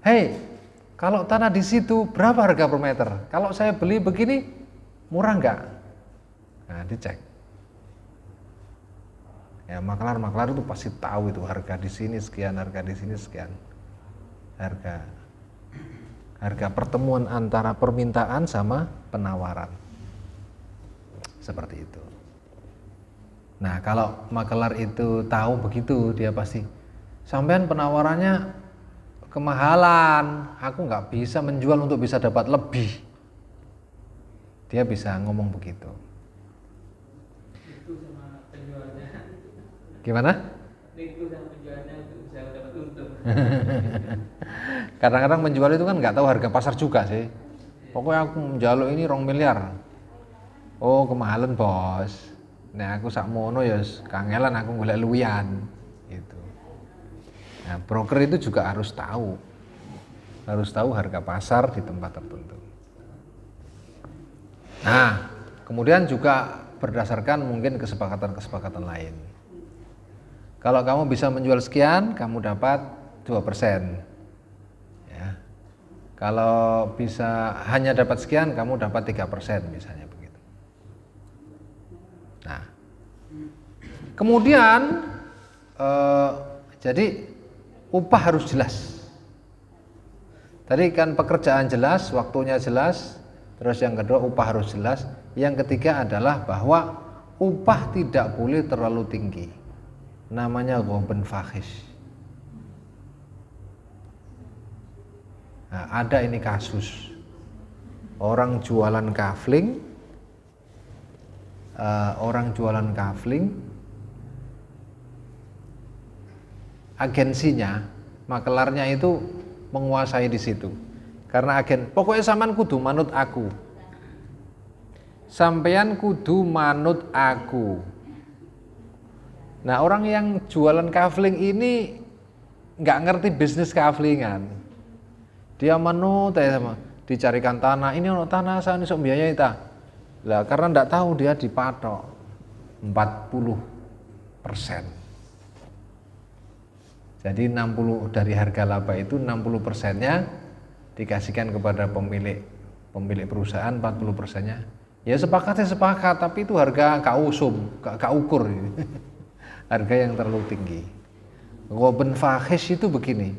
Speaker 1: hei, kalau tanah di situ berapa harga per meter? Kalau saya beli begini murah nggak? Nah, dicek. Ya, maklar itu pasti tahu itu harga di sini sekian, harga di sini sekian. Harga pertemuan antara permintaan sama penawaran. Seperti itu. Nah, kalau maklar itu tahu begitu, dia pasti sampean penawarannya kemahalan, aku nggak bisa menjual untuk bisa dapat lebih. Dia bisa ngomong begitu.
Speaker 2: Itu sama penjualnya.
Speaker 1: Gimana?
Speaker 2: Nego sama penjualnya untuk bisa dapat untung.
Speaker 1: Kadang-kadang menjual itu kan nggak tahu harga pasar juga sih. Pokoknya aku menjaluk ini 2 miliar. Oh, kemahalan bos. Nah, aku sakmono ya kangelan aku golek luwian gitu. Nah, broker itu juga harus tahu harga pasar di tempat tertentu. Nah, kemudian juga berdasarkan mungkin kesepakatan lain. Kalau kamu bisa menjual sekian, kamu dapat 2%. Ya. Kalau bisa hanya dapat sekian, kamu dapat 3% misalnya begitu. Nah, kemudian jadi upah harus jelas. Tadi kan pekerjaan jelas, waktunya jelas, terus yang kedua upah harus jelas, yang ketiga adalah bahwa upah tidak boleh terlalu tinggi. Namanya ghoben fahish. Nah, ada ini kasus orang jualan kafling, agensinya, makelarnya itu menguasai di situ. Karena pokoknya sampean kudu manut aku. Sampean kudu manut aku. Nah, orang yang jualan kafling ini nggak ngerti bisnis kaflingan. Dia manut sama dicarikan tanah, ini ono tanah saya iso biayai ta. Lah karena ndak tahu dia dipatok 40%. Jadi 60 dari harga laba itu 60%-nya dikasihkan kepada pemilik perusahaan, 40%-nya ya sepakat, tapi itu harga gak ukur harga yang terlalu tinggi. Ghoben fahish itu begini,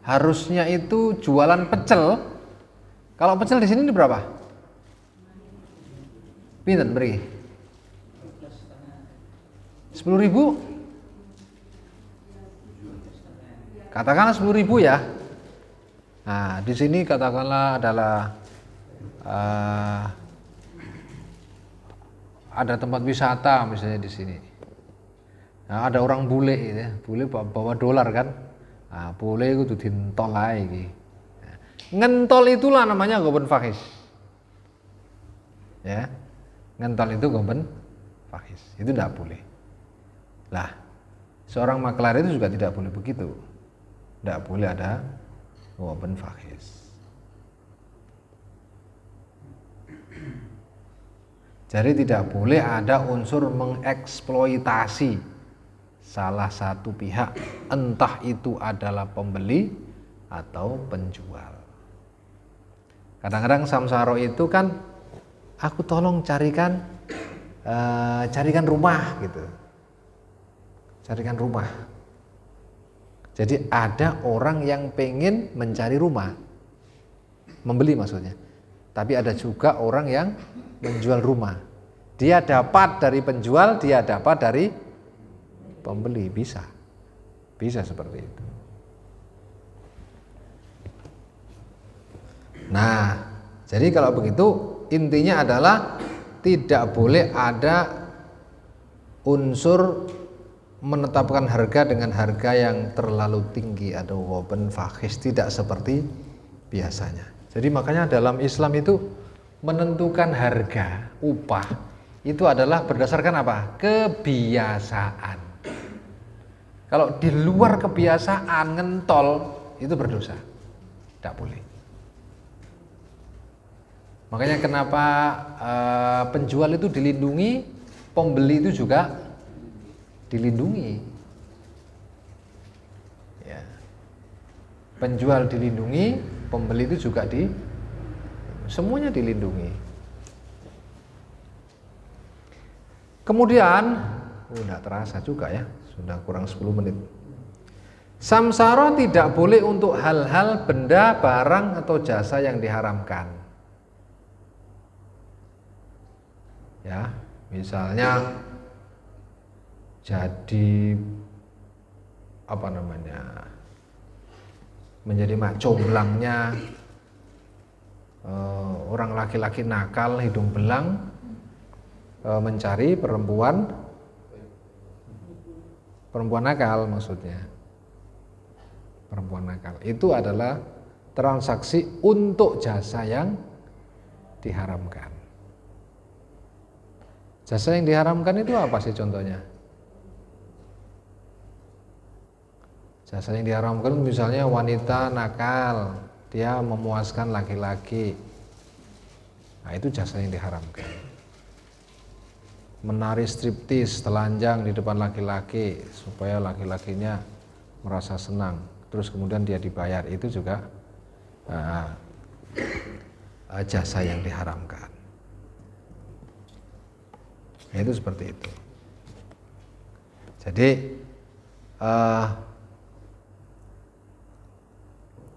Speaker 1: harusnya itu jualan pecel. Kalau pecel di sini ini berapa? Pinten beri? 10.000. Katakanlah 10.000 ya. Nah, di sini katakanlah adalah ada tempat wisata misalnya di sini. Nah, ada orang bule gitu ya. Bule bawa dolar kan. Nah, bule itu dintol ae iki. Nah, ngentol itulah namanya ghoben fahish. Ya. Ngentol itu ghoben fahish. Itu tidak boleh. Lah, seorang maklar itu juga tidak boleh begitu. Tidak boleh ada ghoben fahish. Jadi tidak boleh ada unsur mengeksploitasi salah satu pihak, entah itu adalah pembeli atau penjual. Kadang-kadang samsaro itu kan, aku tolong carikan rumah gitu, carikan rumah. Jadi ada orang yang pengen mencari rumah, membeli maksudnya. Tapi ada juga orang yang menjual rumah. Dia dapat dari penjual, dia dapat dari pembeli, bisa seperti itu. Nah, jadi kalau begitu intinya adalah tidak boleh ada unsur menetapkan harga dengan harga yang terlalu tinggi atau ghoben fahish, tidak seperti biasanya. Jadi makanya dalam Islam itu menentukan harga upah itu adalah berdasarkan apa? Kebiasaan. Kalau di luar kebiasaan ngentol itu berdosa, tidak boleh. Makanya kenapa penjual itu dilindungi, pembeli itu juga dilindungi. Ya. Penjual dilindungi, pembeli itu juga semuanya dilindungi. Kemudian, tidak terasa juga ya, sudah kurang 10 menit. Samsara tidak boleh untuk hal-hal, benda, barang atau jasa yang diharamkan. Ya, misalnya jadi apa namanya? Menjadi mak comblangnya orang laki-laki nakal hidung belang mencari perempuan nakal, maksudnya perempuan nakal itu adalah transaksi untuk jasa yang diharamkan. Jasa yang diharamkan itu apa sih contohnya? Jasa yang diharamkan misalnya wanita nakal, dia memuaskan laki-laki. Nah, itu jasa yang diharamkan. Menari striptis, telanjang di depan laki-laki supaya laki-lakinya merasa senang. Terus kemudian dia dibayar, itu juga jasa yang diharamkan. Nah, itu seperti itu. Jadi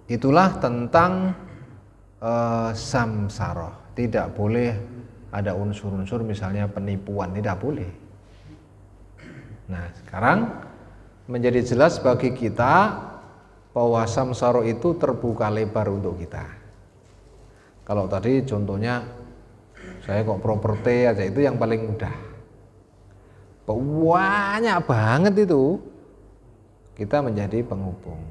Speaker 1: itulah tentang samsara. Tidak boleh ada unsur-unsur misalnya penipuan, tidak boleh. Nah, sekarang menjadi jelas bagi kita bahwa samsara itu terbuka lebar untuk kita. Kalau tadi contohnya saya kok properti aja, itu yang paling mudah. Banyak banget itu kita menjadi penghubung.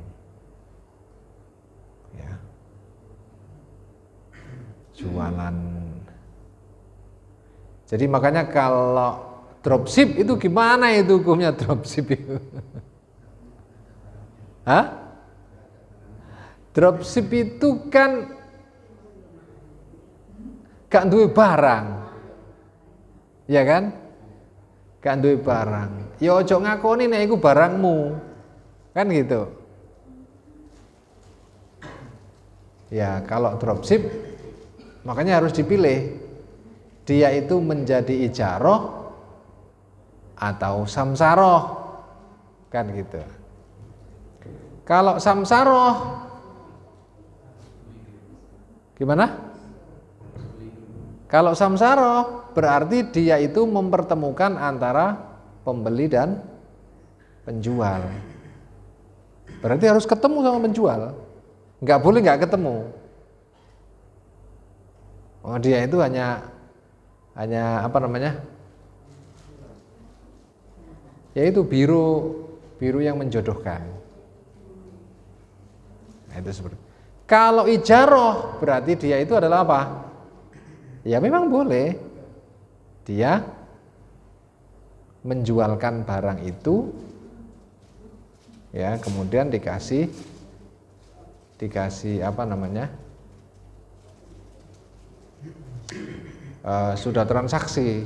Speaker 1: Ya. Jualan. Jadi makanya kalau dropship itu gimana itu hukumnya dropship itu? Hah? Dropship itu kan gak duwe barang. Ya kan? Gak duwe barang. Ya ojo ngakoni nek iku barangmu. Kan gitu. Ya, kalau dropship makanya harus dipilih. Dia itu menjadi ijaroh atau samsaroh. Kan gitu. Kalau samsaroh gimana? Kalau samsaroh berarti dia itu mempertemukan antara pembeli dan penjual. Berarti harus ketemu sama penjual. Nggak boleh nggak ketemu. Oh, dia itu hanya apa namanya? Yaitu biru yang menjodohkan. Nah, itu seperti. Kalau ijaroh berarti dia itu adalah apa? Ya memang boleh. Dia menjualkan barang itu, ya kemudian dikasih apa namanya? Sudah transaksi.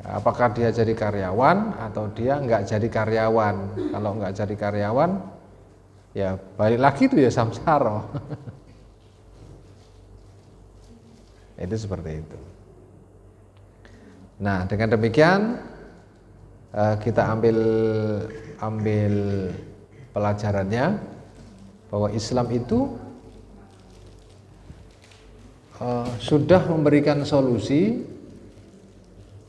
Speaker 1: Apakah dia jadi karyawan atau dia nggak jadi karyawan? Kalau nggak jadi karyawan, ya balik lagi itu ya samsara. Itu seperti itu. Nah, dengan demikian kita ambil pelajarannya bahwa Islam itu sudah memberikan solusi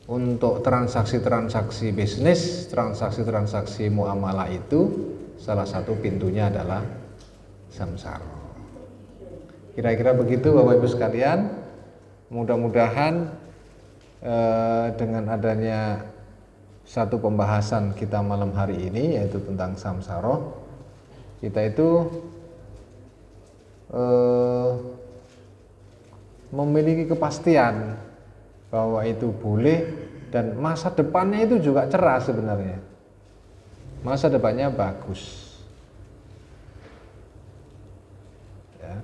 Speaker 1: untuk transaksi-transaksi bisnis, transaksi-transaksi muamalah itu salah satu pintunya adalah samsara. Kira-kira begitu Bapak Ibu sekalian. Mudah-mudahan dengan adanya satu pembahasan kita malam hari ini yaitu tentang samsara, kita itu memiliki kepastian bahwa itu boleh dan masa depannya itu juga cerah sebenarnya. masa depannya bagus. Ya.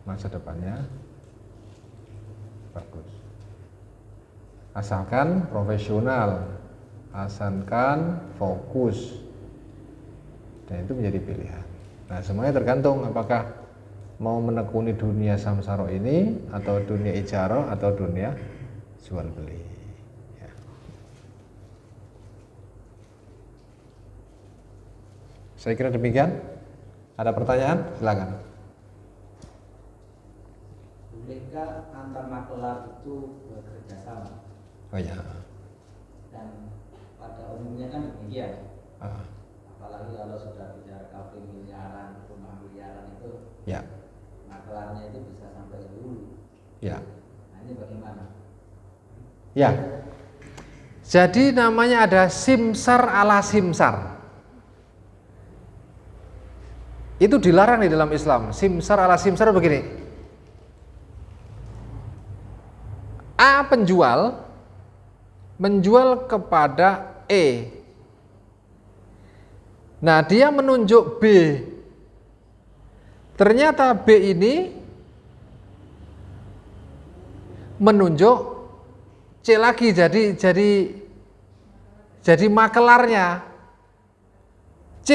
Speaker 1: Masa depannya bagus. Asalkan profesional, asalkan fokus. Dan itu menjadi pilihan. Nah, semuanya tergantung apakah mau menekuni dunia samsara ini atau dunia ijarah atau dunia jual beli. Ya. Saya kira demikian. Ada pertanyaan? Silakan.
Speaker 3: Bolehkah antar makelar itu bekerja sama?
Speaker 1: Oh ya.
Speaker 3: Dan pada umumnya kan demikian.
Speaker 1: Ah,
Speaker 3: Apalagi kalau sudah bicara kafe miliaran, rumah miliaran itu,
Speaker 1: ya.
Speaker 3: makelarnya itu bisa sampai ke hulu.
Speaker 1: Ya.
Speaker 3: Nah, ini bagaimana?
Speaker 1: Ya. Jadi namanya ada simsar ala simsar. Itu dilarang di dalam Islam. Simsar ala simsar begini. A penjual menjual kepada E. Nah, dia menunjuk B. Ternyata B ini menunjuk C lagi, jadi makelarnya. C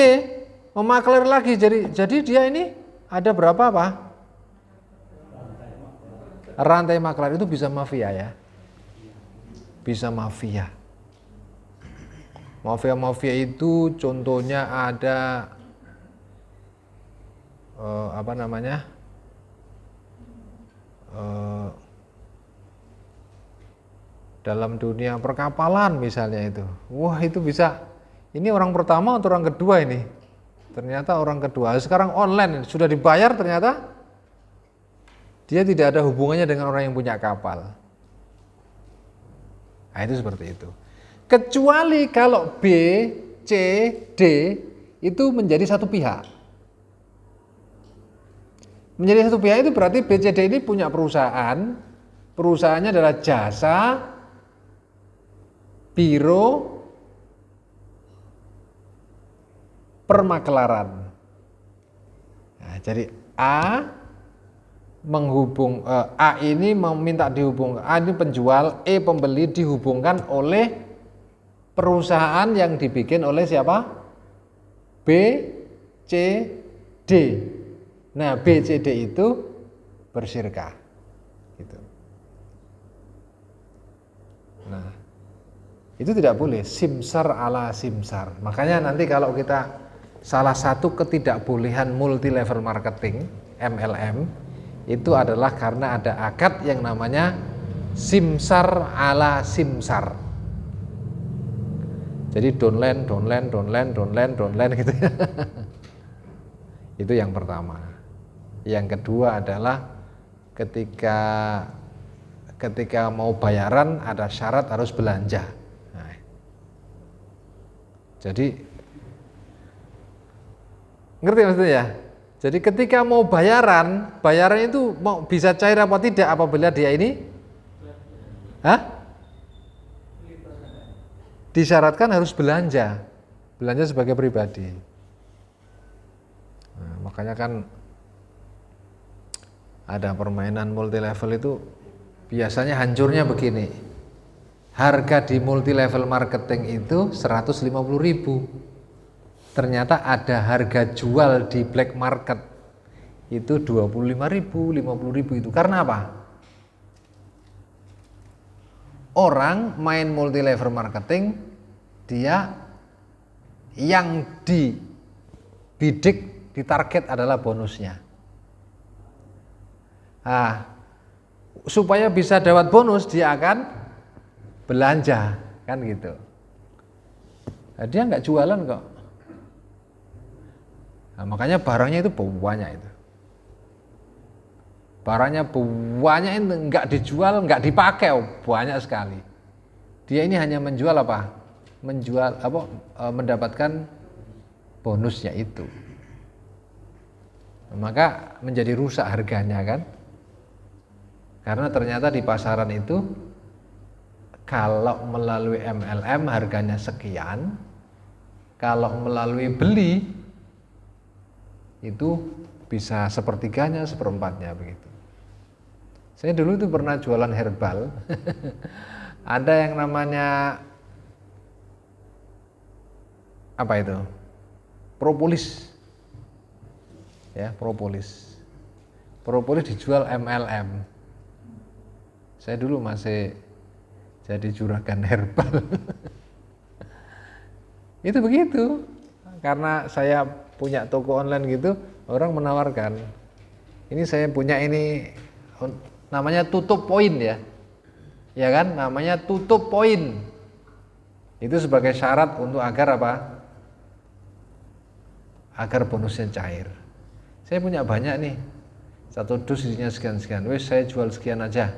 Speaker 1: memakelar lagi, jadi dia ini ada berapa apa? Rantai makelar itu bisa mafia ya. Bisa mafia. Mafia itu contohnya ada apa namanya? Dalam dunia perkapalan misalnya itu. Wah, itu bisa. Ini orang pertama atau orang kedua ini? Ternyata orang kedua. Sekarang online sudah dibayar, ternyata dia tidak ada hubungannya dengan orang yang punya kapal. Nah, itu seperti itu. Kecuali kalau B, C, D itu menjadi satu pihak. Menjadi satu pihak itu berarti B, C, D ini punya perusahaan. Perusahaannya adalah jasa, biro, permakelaran. Nah, jadi A ini meminta dihubungkan, A ini penjual, E pembeli dihubungkan oleh perusahaan yang dibikin oleh siapa? B, C, D. Nah, B, C, D itu bersyirkah. Gitu. Nah, itu tidak boleh, simsar ala simsar. Makanya nanti kalau kita salah satu ketidakbolehan multi level marketing MLM itu adalah karena ada akad yang namanya simsar ala simsar. Jadi downline gitu ya. Itu yang pertama. Yang kedua adalah ketika mau bayaran ada syarat harus belanja. Nah, jadi ngerti maksudnya ya? Jadi ketika mau bayaran itu mau bisa cair apa tidak apabila dia ini disyaratkan harus belanja sebagai pribadi. Nah, makanya kan ada permainan multi level itu biasanya hancurnya begini. Harga di multi level marketing itu 150.000. Ternyata ada harga jual di black market itu 25.000, 50.000 itu. Karena apa? Orang main multi level marketing, dia yang dibidik, ditarget adalah bonusnya. Nah, supaya bisa dapat bonus dia akan belanja, kan gitu. Nah, dia nggak jualan kok. Nah, makanya barangnya itu banyak itu. Barangnya banyak itu nggak dijual, nggak dipakai, banyak sekali. Dia ini hanya menjual apa? Mendapatkan bonusnya itu. Maka menjadi rusak harganya kan? Karena ternyata di pasaran itu Kalau melalui MLM harganya sekian, kalau melalui beli itu bisa sepertiganya, seperempatnya begitu. Saya dulu itu pernah jualan herbal. Ada yang namanya apa itu? Propolis. Ya, propolis. Propolis dijual MLM. Saya dulu masih jadi juragan herbal. Itu begitu. Karena saya punya toko online gitu, orang menawarkan. Ini saya punya ini namanya tutup poin ya. Ya kan? Namanya tutup poin. Itu sebagai syarat untuk agar apa? Agar bonusnya cair. Saya punya banyak nih. Satu dus isinya sekian-sekian. Wes saya jual sekian aja.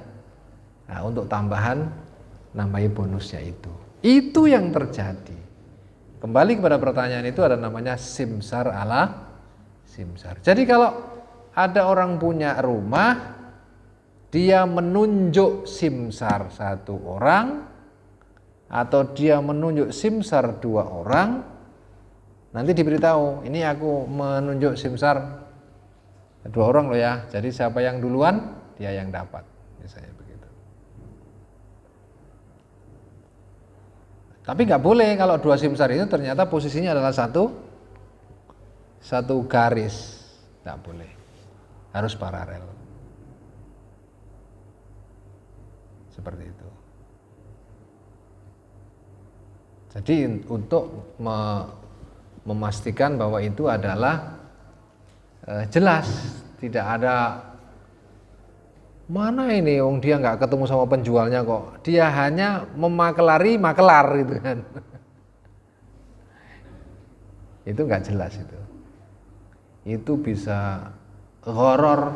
Speaker 1: Nah, untuk tambahan namanya bonusnya itu. Itu yang terjadi. Kembali kepada pertanyaan itu ada namanya simsar ala simsar. Jadi kalau ada orang punya rumah, dia menunjuk simsar satu orang atau dia menunjuk simsar dua orang, nanti diberitahu, ini aku menunjuk simsar dua orang loh ya. Jadi siapa yang duluan, dia yang dapat. Misalnya begitu. Tapi nggak boleh kalau dua simsar itu ternyata posisinya adalah satu garis, nggak boleh, harus paralel, seperti itu. Jadi untuk memastikan bahwa itu adalah jelas, tidak ada mana ini wong dia nggak ketemu sama penjualnya kok, dia hanya memakelari makelar gitu kan. Itu nggak jelas itu bisa horor,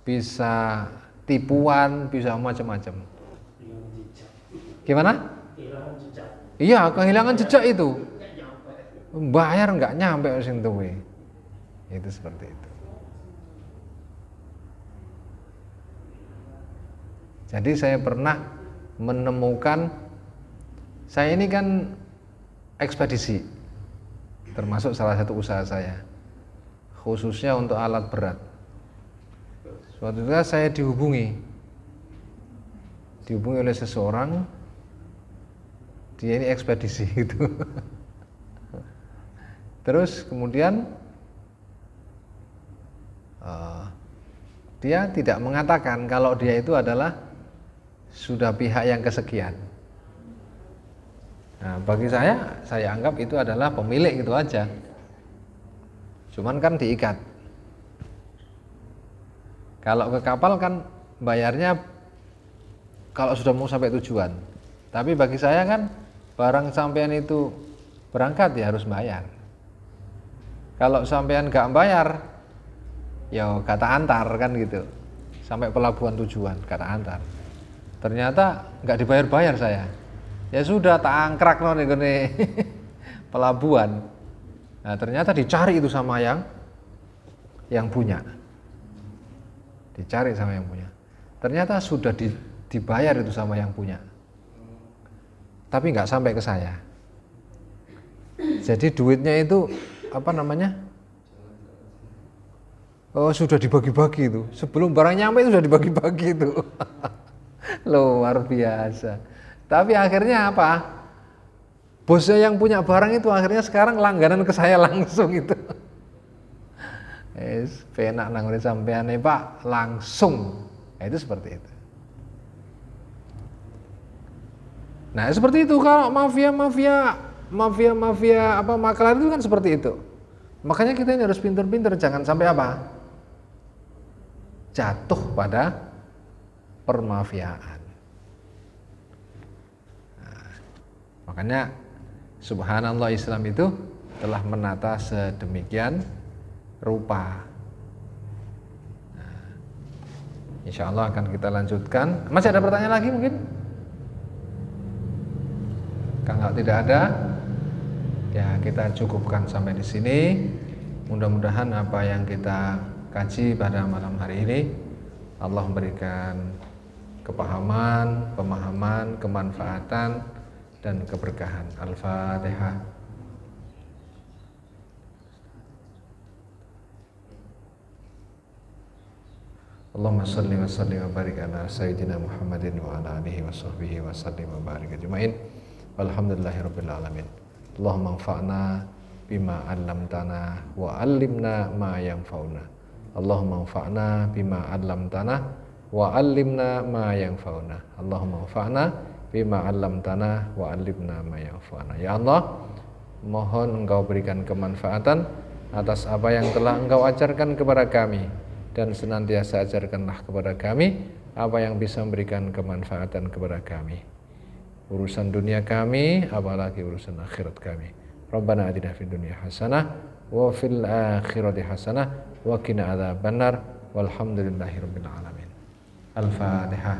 Speaker 1: bisa tipuan, bisa macam-macam. Gimana? Iya, kehilangan jejak itu, bayar nggak nyampe sing tuwe. Itu seperti itu. Jadi saya pernah menemukan, saya ini kan ekspedisi, termasuk salah satu usaha saya, khususnya untuk alat berat. Suatu ketika saya dihubungi oleh seseorang, dia ini ekspedisi gitu. Terus kemudian dia tidak mengatakan kalau dia itu adalah sudah pihak yang kesekian. Nah, bagi saya anggap itu adalah pemilik itu aja. Cuman kan diikat. Kalau ke kapal kan bayarnya kalau sudah mau sampai tujuan. Tapi bagi saya kan barang sampean itu berangkat ya harus bayar. Kalau sampean nggak bayar, ya kata antar kan gitu. Sampai pelabuhan tujuan kata antar. Ternyata nggak dibayar-bayar saya. Ya sudah tak angkrak nih pelabuhan. Nah, ternyata dicari itu sama yang punya. Dicari sama yang punya. Ternyata sudah dibayar itu sama yang punya. Tapi nggak sampai ke saya. Jadi duitnya itu apa namanya? Oh, sudah dibagi-bagi itu. Sebelum barang nyampe itu sudah dibagi-bagi itu. Luar biasa. Tapi akhirnya apa? Bosnya yang punya barang itu akhirnya sekarang langganan ke saya langsung itu. Penak nanggone sampean Pak, langsung. Nah, itu seperti itu. Nah, seperti itu kalau mafia apa makelar itu kan seperti itu. Makanya kita ini harus pintar-pintar, jangan sampai apa? Jatuh pada permafiaan. Nah, makanya subhanallah Islam itu telah menata sedemikian rupa. Nah, insya Allah akan kita lanjutkan. Masih ada pertanyaan lagi mungkin? Kalau tidak ada, ya kita cukupkan sampai di sini. Mudah-mudahan apa yang kita kaji pada malam hari ini Allah memberikan kepahaman, pemahaman, kemanfaatan, dan keberkahan. Al-Fatihah. Allahumma salli wa sallim wa barik ala sayyidina Muhammadin wa ala alihi wa sahbihi wa sallim wa barik ajma'in. Walhamdulillahi rabbil alamin. Allahumma anfa'na bima 'allamtana wa 'allimna ma yanfa'una. Allahumma anfa'na bima 'allamtana wa 'allimna ma yanfa'una. Allahumma anfa'na bima 'allamtana wa 'allimna ma yanfa'una. Ya Allah, mohon Engkau berikan kemanfaatan atas apa yang telah Engkau ajarkan kepada kami, dan senantiasa ajarkanlah kepada kami apa yang bisa memberikan kemanfaatan kepada kami, urusan dunia kami, apalagi urusan akhirat kami. Rabbana atina fid dunya hasanah wa fil akhirati hasanah wa qina adzabannar walhamdulillahi rabbil alamin. Al-Fatihah.